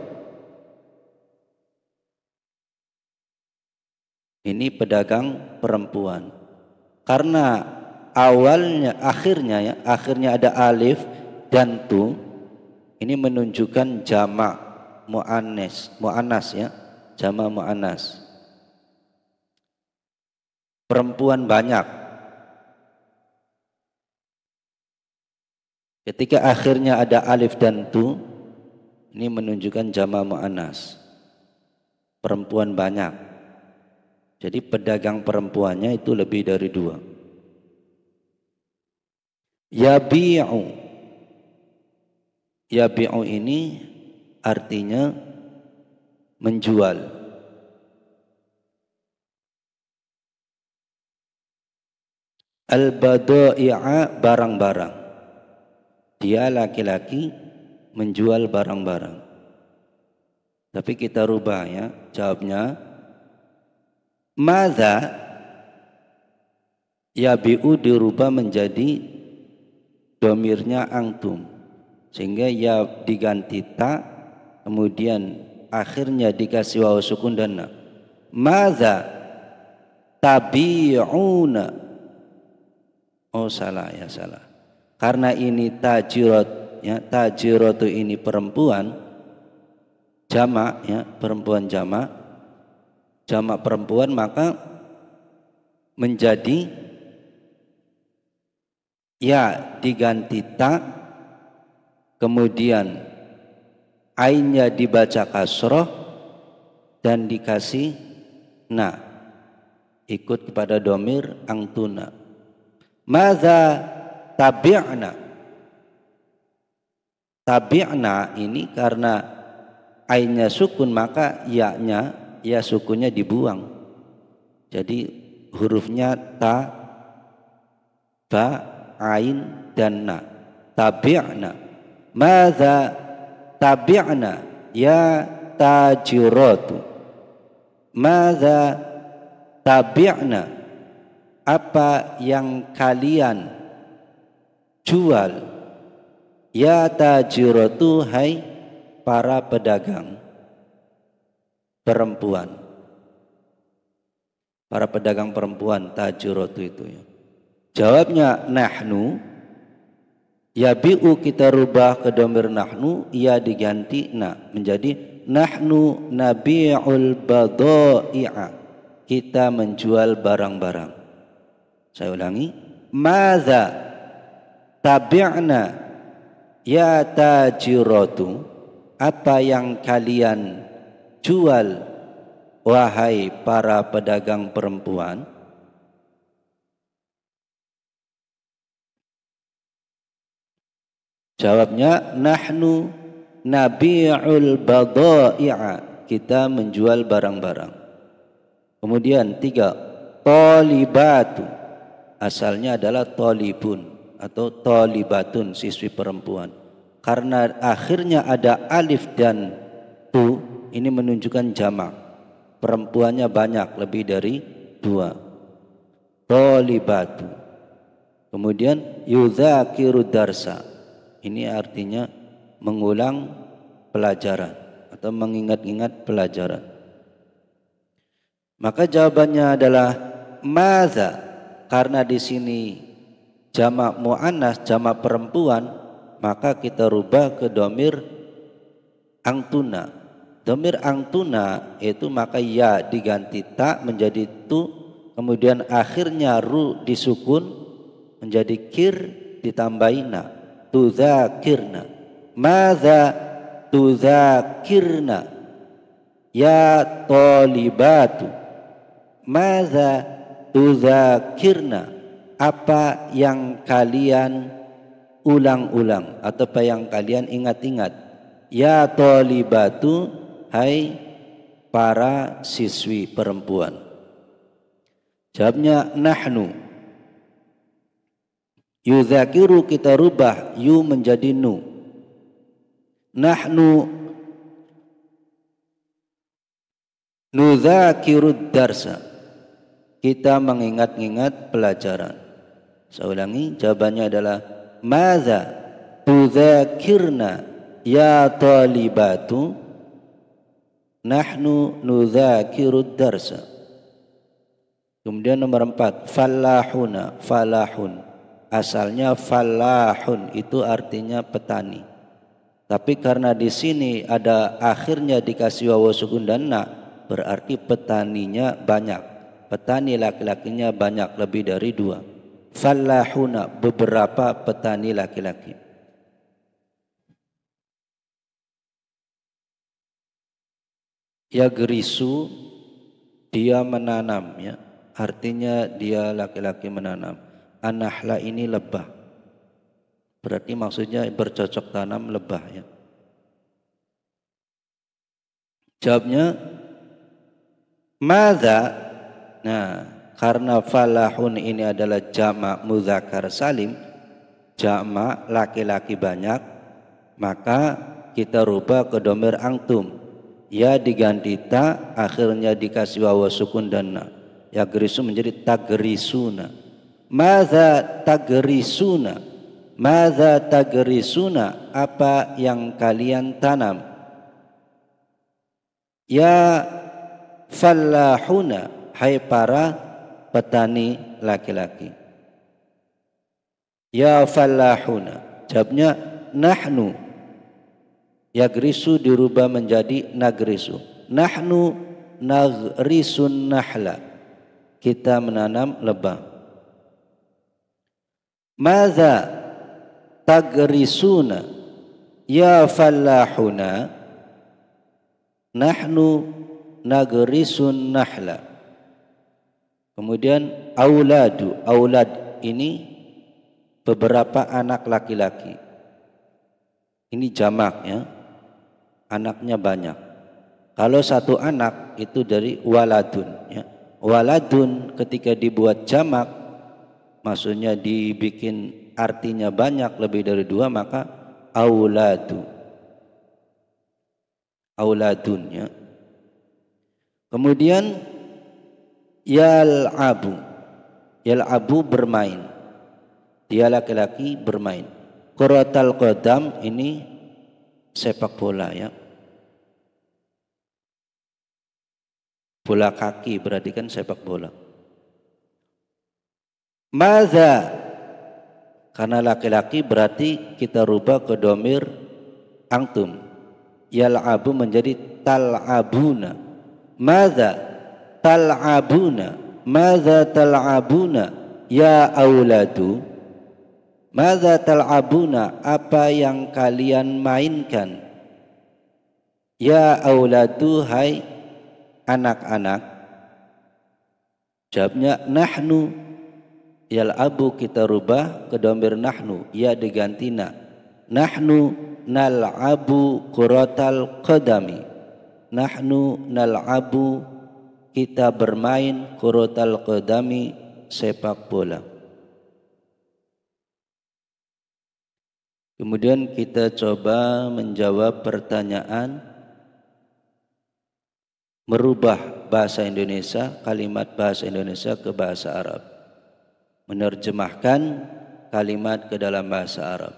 Ini pedagang perempuan. Karena awalnya, akhirnya ada alif dan tu, ini menunjukkan jamak muannas, ya, jamak muannas. Perempuan banyak. Ketika akhirnya ada alif dan tu, ini menunjukkan jamak muannas. Perempuan banyak. Jadi pedagang perempuannya itu lebih dari 2. Yabi'u, Yabi'u ini artinya menjual. Al-badai'a barang-barang. Dia laki-laki menjual barang-barang. Tapi kita rubah ya, jawabnya madza yabi'u dirubah menjadi domirnya antum, sehingga ya diganti ta, kemudian akhirnya dikasih wawu sukun dan na. Madza tabi'una. Oh salah ya, salah. Karena ini tajirat ya, tajiratu ini perempuan jamak ya, perempuan jamak perempuan, maka menjadi ya diganti ta, kemudian ainnya dibaca kasroh dan dikasih na, ikut kepada domir angtuna. Madza tabi'na. Tabi'na ini karena ainnya sukun, maka ya-nya, ya sukunnya dibuang. Jadi hurufnya ta, ba, ain dan na. Tabi'na. Madza tabi'na ya tajiratu. Madza tabi'na, apa yang kalian jual, ya tajiratu, hai para pedagang perempuan. Para pedagang perempuan, tajiratu itu ya. Jawabnya nahnu, yabi'u kita rubah ke domir nahnu, ia diganti na menjadi nahnu nabi'ul badai'a, kita menjual barang-barang. Saya ulangi, madza tabi'na ya tajiratu, apa yang kalian jual wahai para pedagang perempuan. Jawabnya nahnu nabi'ul badai'a, kita menjual barang-barang. Kemudian 3, talibatu, asalnya adalah talibun atau talibatun, siswi perempuan. Karena akhirnya ada alif dan tu, ini menunjukkan jamak, perempuannya banyak, lebih dari 2. Talibatu. Kemudian yudzakiru darsa, ini artinya mengulang pelajaran atau mengingat-ingat pelajaran. Maka jawabannya adalah madza, karena di sini jamak muannas, jamak perempuan, maka kita rubah ke domir angtuna. Domir angtuna itu maka ya diganti ta menjadi tu, kemudian akhirnya ru disukun menjadi kir ditambahi na, tudzakirna. Madza tudzakirna ya talibatu. Madza tudzakirna, apa yang kalian ulang-ulang atau apa yang kalian ingat-ingat. Ya talibatu, hai para siswi perempuan. Jawabnya nahnu. Yudzakiru kita rubah yu menjadi nu. Nahnu nudzakirud darsa, kita mengingat-ingat pelajaran. Saya ulangi, jawabannya adalah madza tudzakirna ya talibatu, nahnu nudzakirud darsa. Kemudian nomor 4, falahuna, falahun, asalnya falahun itu artinya petani. Tapi karena di sini ada akhirnya dikasih wawu sukun dan na, berarti petaninya banyak. Petani laki-lakinya banyak, lebih dari 2. Falahuna, beberapa petani laki-laki. Yagrisu, dia menanam ya, artinya dia laki-laki menanam. Anahla ini lebah. Berarti maksudnya bercocok tanam lebah ya. Jawabnya madza. Nah, karena falahun ini adalah jamak mudzakkar salim, jamak laki-laki banyak, maka kita rubah ke domir antum. Ya diganti ta, akhirnya dikasih wawu sukun dan na. Ya gerisu menjadi tagrisuna. Madza tagrisuna? Madza tagrisuna? Apa yang kalian tanam? Ya fallahuna, hai para petani laki-laki. Ya fallahuna. Jawabnya nahnu. Yagrisu dirubah menjadi nagrisu. Nahnu nagrisun nahla. Kita menanam lebah. Madza tagrisuna? Ya fallahuna. Nahnu nagrisun nahla. Kemudian auladu. Aulad ini beberapa anak laki-laki. Ini jamak ya. Anaknya banyak. Kalau satu anak itu dari waladun ya. Waladun ketika dibuat jamak, maksudnya dibikin artinya banyak lebih dari dua, maka auladu. Auladun ya. Kemudian yal'abu. Yal'abu bermain. Dia laki-laki bermain. Kuratal qadam ini sepak bola ya. Bola kaki berarti kan sepak bola. Madza, karena laki-laki berarti kita rubah ke domir antum. Yal'abu menjadi tal'abuna. Madza tal'abuna? Madza tal'abuna? Ya auladu. Madza tal'abuna? Apa yang kalian mainkan? Ya auladu, hai anak-anak. Jawabnya nahnu. Yal'abu kita rubah ke domir nahnu, ya diganti na. Nahnu nal'abu kuratal qadami. Nahnu nal'abu, kita bermain, kuratal qadami, sepak bola. Kemudian kita coba menjawab pertanyaan, merubah bahasa Indonesia, kalimat bahasa Indonesia ke bahasa Arab. Menerjemahkan kalimat ke dalam bahasa Arab.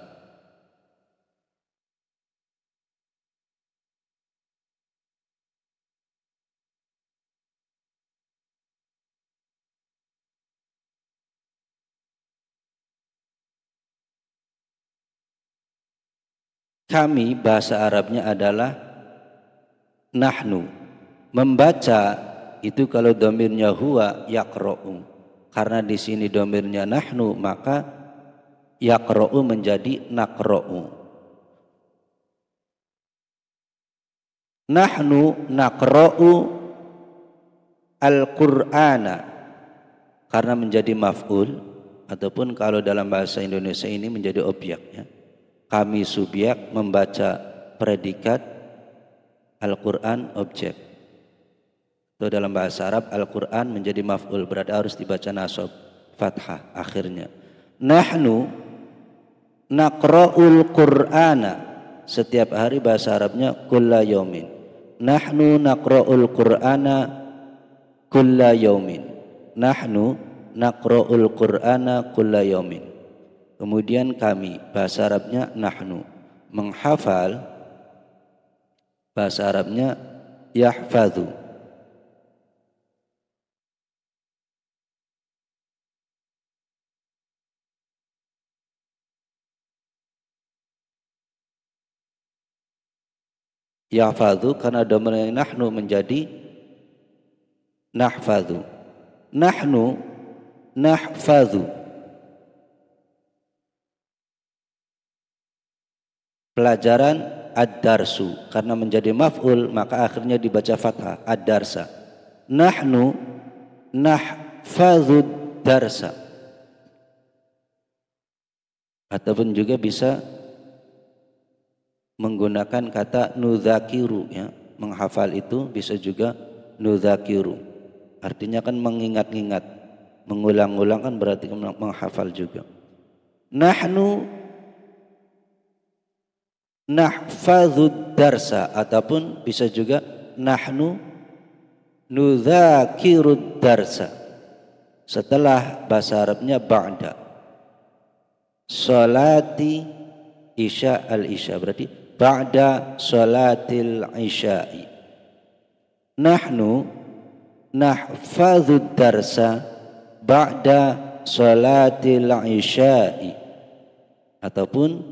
Kami bahasa Arabnya adalah nahnu. Membaca itu kalau domirnya huwa yaqra'u. Karena di sini domirnya nahnu, maka yaqra'u menjadi naqra'u. Nahnu naqra'u al-Qur'ana, karena menjadi maf'ul, ataupun kalau dalam bahasa Indonesia ini menjadi objek ya. Kami subjek, membaca predikat, Al-Quran objek. Atau dalam bahasa Arab Al-Quran menjadi maf'ul, berarti harus dibaca nasab fathah akhirnya. Nahnu naqra'ul Qur'ana, setiap hari bahasa Arabnya kulla yaumin. Nahnu naqra'ul Qur'ana kulla yaumin. Nahnu naqra'ul Qur'ana kulla yaumin. Kemudian kami, bahasa Arabnya nahnu. Menghafal, bahasa Arabnya yahfadhu. Yahfadhu karena domain nahnu menjadi nahfadhu. Nahnu nahfadhu. Pelajaran ad-darsu, karena menjadi maf'ul maka akhirnya dibaca fathah, ad-darsa. Nahnu nahfadhu darsa. ataupun juga bisa menggunakan kata nudzakiru ya, menghafal itu bisa juga nudzakiru. Artinya kan mengingat-ingat, mengulang-ulang kan berarti menghafal juga. Nahnu nahfadzud darsa ataupun bisa juga nahnu nudzakirud darsa. Setelah bahasa Arabnya ba'da salati isya al-isya, berarti ba'da salatil isya'i. Nahnu nahfadzud darsa ba'da salatil isya'i, ataupun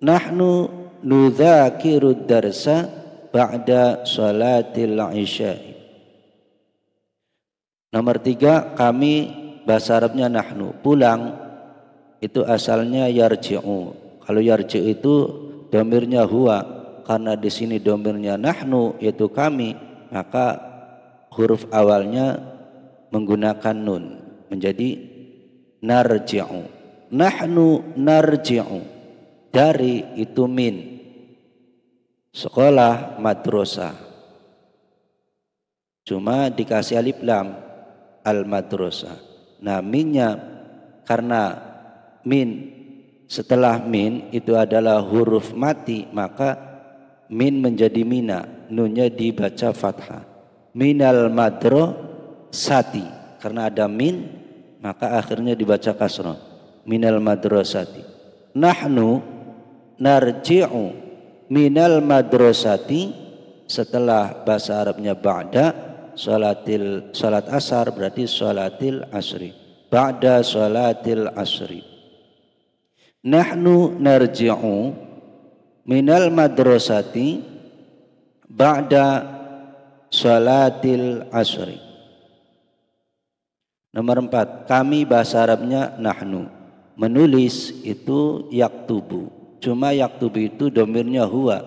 nahnu nudzakirud darsa ba'da salatil isya'i. Nomor 3, kami bahasa Arabnya nahnu, pulang itu asalnya yarji'u. Kalau yarji' itu domirnya huwa, karena di sini domirnya nahnu yaitu kami, maka huruf awalnya menggunakan nun menjadi narji'u. Nahnu narji'u, dari itu min, sekolah madrasah, cuma dikasih alif lam al-madrasah. Nah, minnya karena min setelah min itu adalah huruf mati, maka min menjadi mina, nunnya dibaca fathah. Minal madrasati, karena ada min maka akhirnya dibaca kasrah. Minal madrasati. Nahnu narji'u minal madrasati, setelah bahasa Arabnya ba'da salat asar, berarti salatil asri, ba'da salatil asri. Nahnu narji'u minal madrasati ba'da salatil asri. Nomor 4, kami bahasa Arabnya nahnu, menulis itu yaktubu, cuma yaktubu itu domirnya huwa,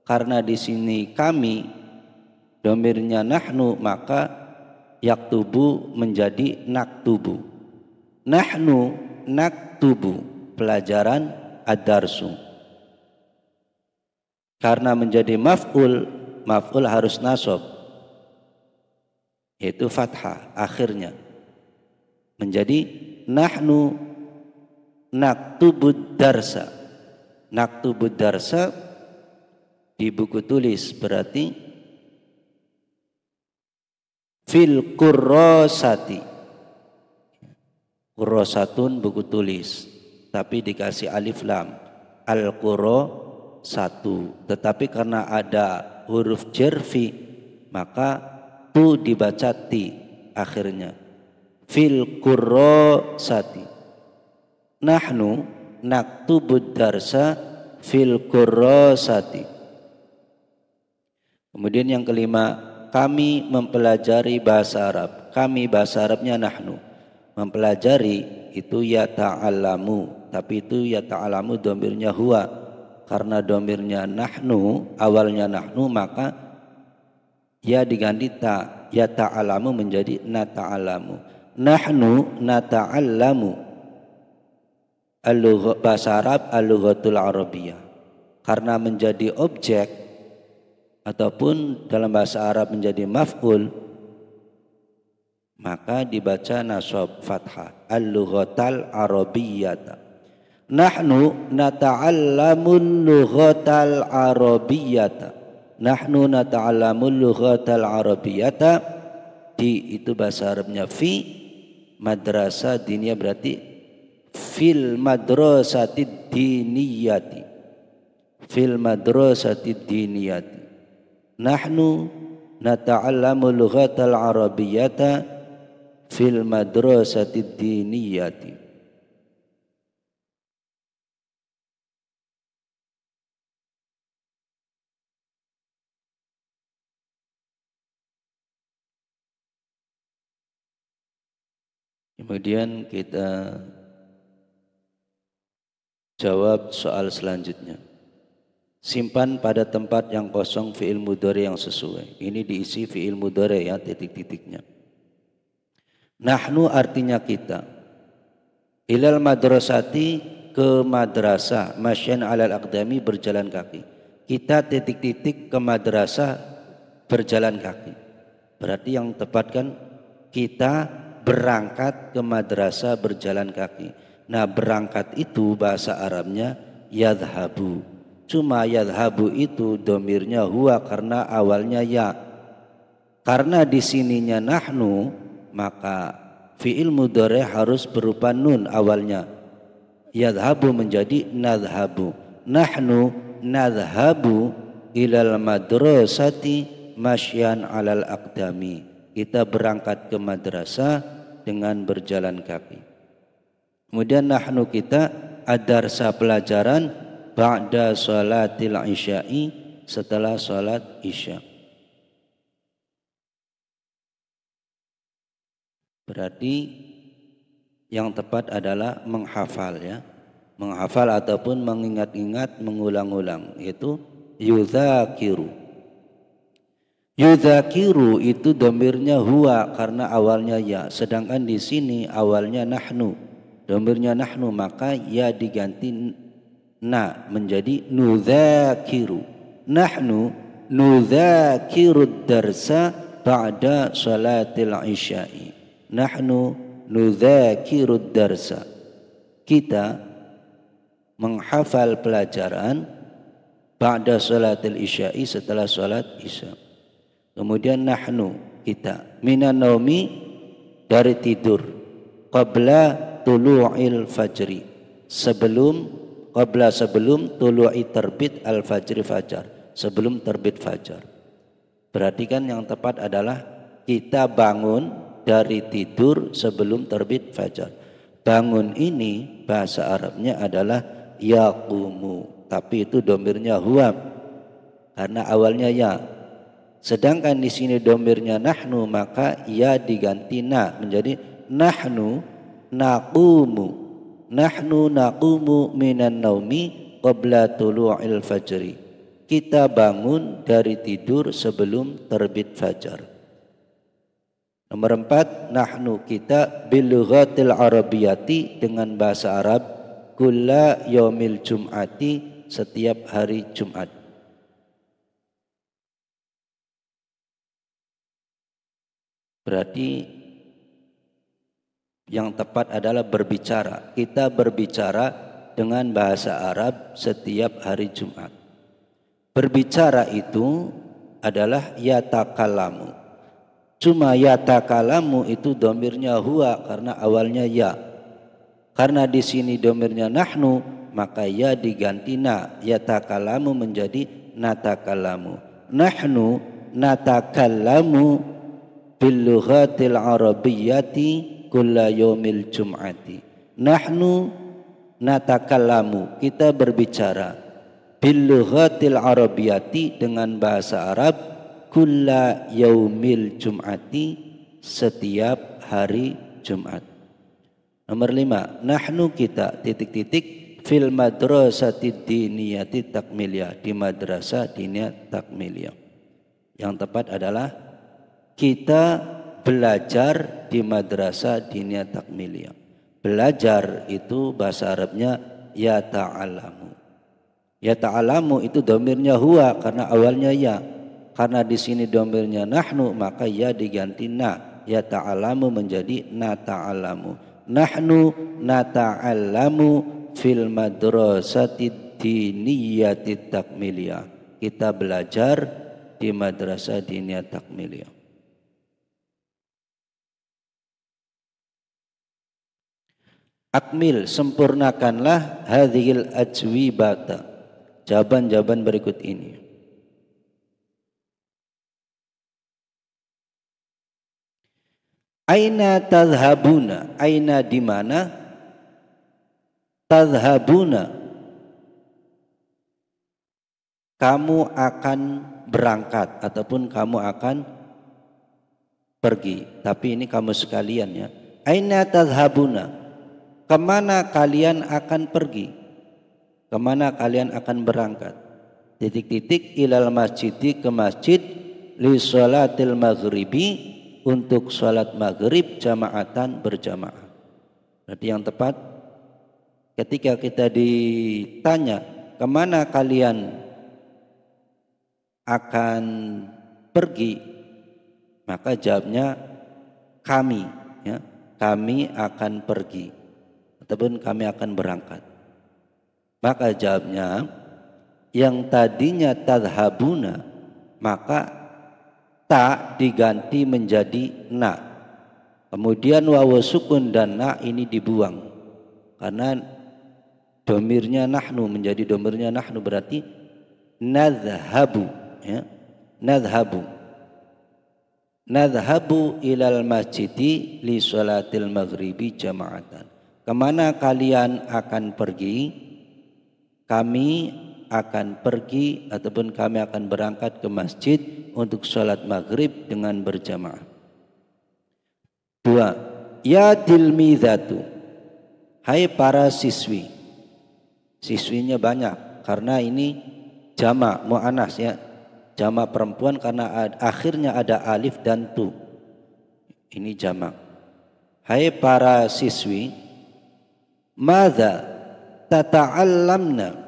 karena di sini kami domirnya nahnu, maka yaktubu menjadi naktubu. Nahnu naktubu, pelajaran ad-darsu. Karena menjadi maf'ul, maf'ul harus nasab, yaitu fathah akhirnya, menjadi nahnu naktubud darsa. Naktubud darsa di buku tulis berarti fil kurrosati, kurrosatun buku tulis, tapi dikasih alif lam, al kurrosatu, tetapi karena ada huruf jerfi maka tu dibaca ti akhirnya, fil kurrosati. Nahnu naktubud darsa fil kurrosati. Kemudian yang kelima, kami mempelajari bahasa Arab. Kami bahasa Arabnya nahnu, mempelajari itu ya ta'alamu, tapi itu ya ta'alamu domirnya huwa, karena domirnya nahnu, awalnya nahnu, maka ya diganti ta, ya ta'alamu menjadi na ta'alamu. Nahnu na ta'alamu, bahasa Arab al-lughatul arabiyah, karena menjadi objek ataupun dalam bahasa Arab menjadi maf'ul, maka dibaca nasab fathah, al-lughatal arabiyyata. Nahnu nata'allamul lughatal arabiyyata. Nahnu nata'allamul lughatal arabiyyata, di itu bahasa Arabnya fi, madrasah diniyah berarti fil madrasatid diniyati, fil madrasatid diniyati. Nahnu nata'allamu lughatal arabiyyata fil madrasatid diniyati. Kemudian kita jawab soal selanjutnya. Simpan pada tempat yang kosong fi'il mudhari yang sesuai. Ini diisi fi'il mudhari ya, titik-titiknya. Nahnu artinya kita. Ilal madrasati, ke madrasah, masyan alal aqdami, berjalan kaki. Kita titik-titik ke madrasah berjalan kaki. Berarti yang tepat kan kita berangkat ke madrasah berjalan kaki. Nah, berangkat itu bahasa Arabnya yadhabu. Cuma yadhabu itu domirnya huwa karena awalnya ya. Karena di sininya nahnu, maka fi'il mudhari harus berupa nun awalnya. Yadhabu menjadi nadhabu. Nahnu nadhabu ilal madrasati masyan alal aqdami. Kita berangkat ke madrasah dengan berjalan kaki. Kemudian nahnu kita ad-darsa, pelajaran, ba'da sholatil isya'i, setelah sholat isya. Berarti yang tepat adalah menghafal ya. Menghafal ataupun mengingat-ingat, mengulang-ulang, yaitu yudzakiru. Yudzakiru itu domirnya huwa karena awalnya ya, sedangkan di sini awalnya nahnu. Domirnya nahnu, maka ya diganti na menjadi nudzakiru. Nahnu nudzakiru darsa ba'da salatil isya'i. Nahnu nudzakiru darsa. Kita menghafal pelajaran ba'da salatil isya'i, setelah salat isya. Kemudian nahnu kita minan naumi, dari tidur, qabla tulu'il fajri, sebelum tulu'i terbit al fajri, fajar, sebelum terbit fajar. Berarti kan yang tepat adalah kita bangun dari tidur sebelum terbit fajar. Bangun ini bahasa Arabnya adalah yaqumu, tapi itu domirnya huwa karena awalnya ya. Sedangkan di sini domirnya nahnu, maka ya diganti na menjadi nahnu naqumu. Nahnu naqumu minan naumi qabla tulu'il fajri. Kita bangun dari tidur sebelum terbit fajar. Nomor 4, nahnu kita bil lughatil arabiyyati, dengan bahasa Arab, kulla yaumil jum'ati, setiap hari Jumat. Berarti yang tepat adalah berbicara. Kita berbicara dengan bahasa Arab setiap hari Jumat. Berbicara itu adalah yatakalamu. Cuma yatakalamu itu domirnya huwa karena awalnya ya. Karena di sini domirnya nahnu, maka ya diganti na. Yatakalamu menjadi natakalamu. Nahnu natakalamu bil lughatil arabiyyati kulla yaumil jum'ati. Nahnu natakallamu, kita berbicara, bil lughatil arabiyyati, dengan bahasa Arab, kulla yaumil jum'ati, setiap hari Jumat. Nomor 5, nahnu kita titik-titik fil madrasati diniyati takmiliyah, di madrasah diniyah takmiliyah. Yang tepat adalah kita belajar di madrasah diniyah takmiliyah. Belajar itu bahasa Arabnya ya ta'alamu. Ya ta'alamu itu domirnya huwa karena awalnya ya. Karena di sini domirnya nahnu, maka ya diganti na. Ya ta'alamu menjadi na ta'alamu. Nahnu na ta'alamu fil madrasati diniyati takmiliyah. Kita belajar di madrasah diniyah takmiliyah. Akmil, sempurnakanlah hadhil ajwibata, jawaban-jawaban berikut ini. Aina tadhhabuna, aina di mana, tadhhabuna kamu akan berangkat ataupun kamu akan pergi. Tapi ini kamu sekalian ya. Aina tadhhabuna, kemana kalian akan pergi? Kemana kalian akan berangkat? Titik-titik ilal masjidi, ke masjid, li sholatil maghribi, untuk sholat maghrib, jamaatan berjamaah. Berarti yang tepat Ketika kita ditanya kemana kalian akan pergi, maka jawabnya kami, ya, kami akan pergi ataupun kami akan berangkat. Maka jawabnya yang tadinya tadhabuna, maka ta diganti menjadi na. Kemudian wawu sukun dan na ini dibuang karena domirnya nahnu menjadi domirnya nahnu, berarti nadhabu, ya, nadhabu ilal masjidi li sholatil maghribi jama'atan. Kemana kalian akan pergi? Kami akan pergi ataupun kami akan berangkat ke masjid untuk sholat maghrib dengan berjamaah. 2. Ya tilmidhatu, hai para siswi. Siswinya banyak karena ini jamak mu'annas, ya, jamak perempuan karena akhirnya ada alif dan tu. Ini jamak. Hai para siswi, madza tata'allamna,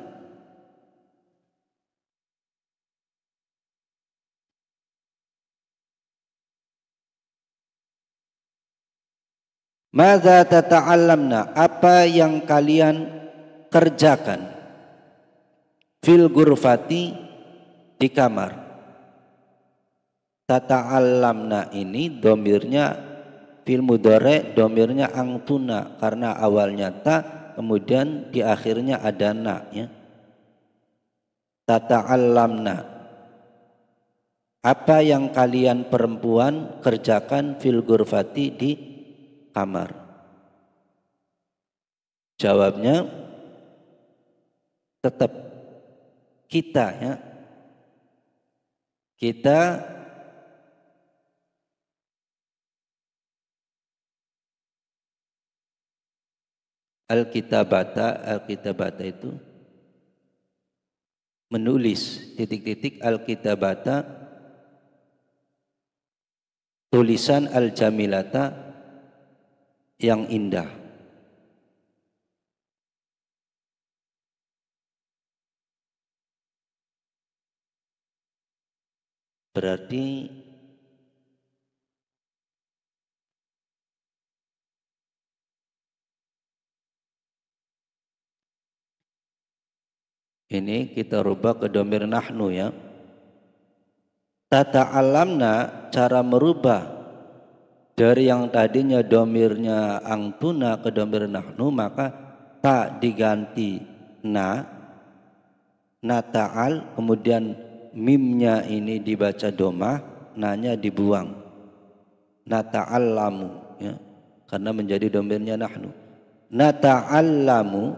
madza tata'allamna, apa yang kalian kerjakan, fil ghurfati, di kamar. Tata'allamna ini domirnya fil mudhari, domirnya angtuna karena awalnya ta kemudian di akhirnya ada na, ya. Tata'allamna, apa yang kalian perempuan kerjakan fil ghurfati, di kamar. Jawabnya tetap kita, ya. Kita Alkitabata itu menulis titik-titik Alkitabata, tulisan Al-Jamilata yang indah. Berarti ini kita rubah ke domir nahnu, ya. Tata'allamna, cara merubah dari yang tadinya domirnya angtuna ke domir nahnu, maka ta diganti na, nata'al, kemudian mimnya ini dibaca domah, nanya dibuang, nata'allamu, ya, karena menjadi domirnya nahnu. Nata'allamu,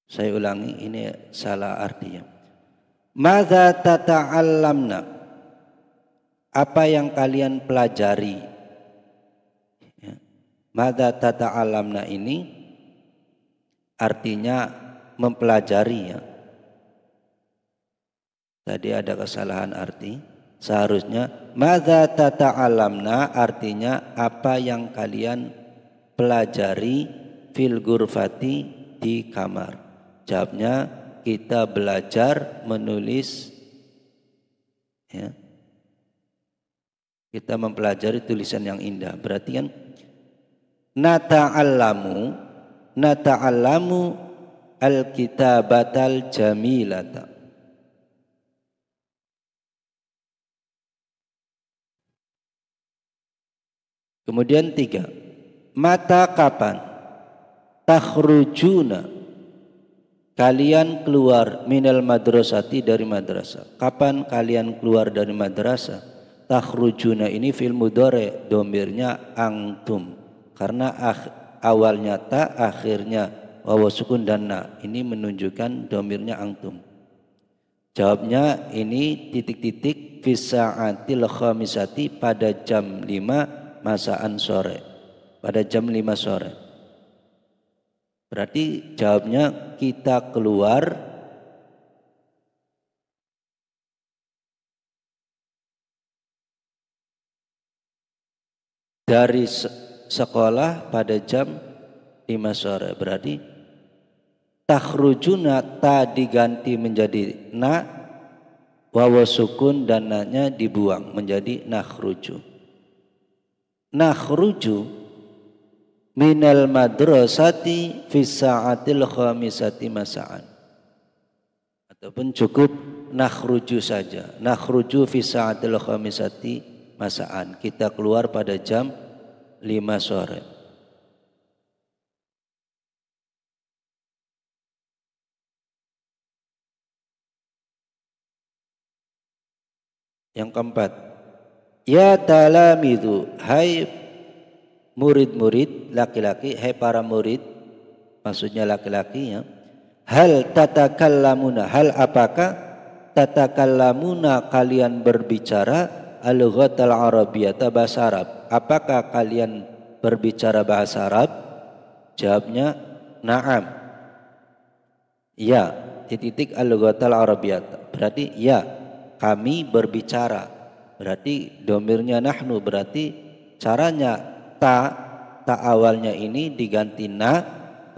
saya ulangi, ini salah artinya. Madza tata'allamna, apa yang kalian pelajari, ya. Madza tata'allamna ini artinya mempelajari, ya. Tadi ada kesalahan arti. Seharusnya madza tata'allamna artinya apa yang kalian pelajari fil ghurfati, di kamar. Jawabnya kita belajar menulis, ya. Kita mempelajari tulisan yang indah. Berarti kan nata'allamu al-kitabatal jamilata. Kemudian 3. Mata kapan takhrujuna, kalian keluar minal madrasati, dari madrasah. Kapan kalian keluar dari madrasah? Takhrujuna ini fil mudhari, domirnya antum karena awalnya ta akhirnya wawu sukun dan na, ini menunjukkan domirnya antum. Jawabnya ini titik-titik fi sa'atil khamisati, pada jam 5 masaan sore, pada jam 5 sore. Berarti jawabnya kita keluar dari sekolah pada jam 5 sore. Berarti takhrujuna, ta diganti menjadi na, wawu sukun dan na-nya dibuang menjadi nakhruju. Nakhruju minal madrasati fi sa'atil khamisati masa'an. Ataupun cukup nakhruju saja. Nakhruju fi sa'atil khamisati masa'an. Kita keluar pada jam 5 sore. Yang keempat, ya talamidu, hai murid-murid laki-laki, hai para murid, maksudnya laki-laki ya. Hal tatakallamuna, hal apakah tatakallamuna kalian berbicara al-lughatal arabiyyata, bahasa Arab. Apakah kalian berbicara bahasa Arab? Jawabnya na'am. Ya, titik al-lughatal arabiyyata. Berarti ya, kami berbicara. Berarti domirnya nahnu, berarti caranya ta awalnya ini diganti na,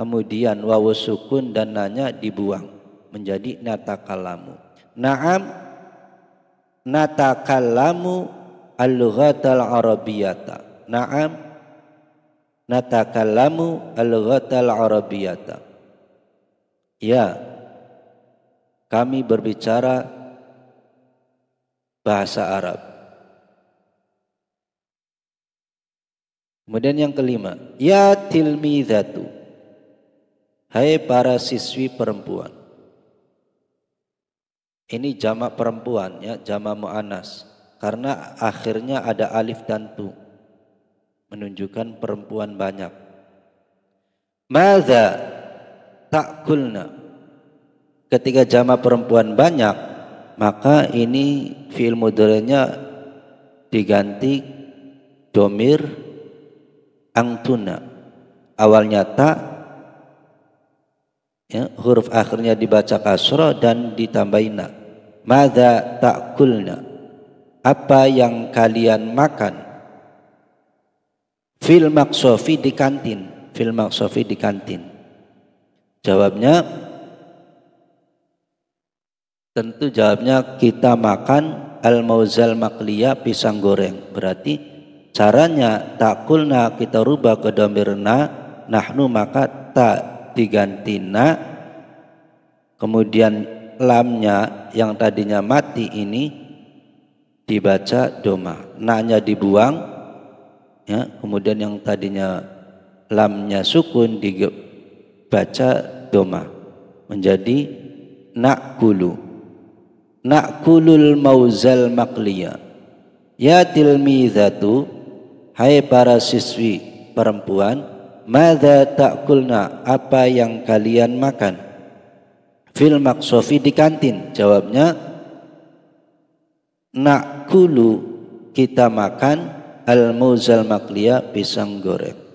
kemudian wawu sukun dan nanya dibuang menjadi natakallamu. Na'am natakallamu al-lughatal arabiyyata. Na'am natakallamu al-lughatal arabiyyata. Ya, kami berbicara bahasa Arab. Kemudian yang kelima, ya tilmidatu, hai para siswi perempuan. Ini jamak perempuan ya, jamak muannas, karena akhirnya ada alif dan tu, menunjukkan perempuan banyak. Madza ta'kulna, ketika jamak perempuan banyak, maka ini fi'il mudhari'nya diganti domir angtuna. Awalnya ta ya, huruf akhirnya dibaca kasrah dan ditambahin na. Madza ta'kulna, apa yang kalian makan? Fil maqsofi, di kantin. Fil maqsofi, di kantin. Jawabnya tentu jawabnya kita makan al-mauzal makliyah, pisang goreng. Berarti caranya takulna kita rubah ke dhamir na, nahnu, maka ta diganti na, kemudian lamnya yang tadinya mati ini dibaca doma, na-nya dibuang ya, kemudian yang tadinya lamnya sukun dibaca doma menjadi nakulu. Nakulul mauzal makliyah. Ya tilmizatu, hai para siswi perempuan, madza ta'kulna, apa yang kalian makan? Fil maqsofi, di kantin. Jawabnya nakulu, kita makan al mauzal makliyah, pisang goreng.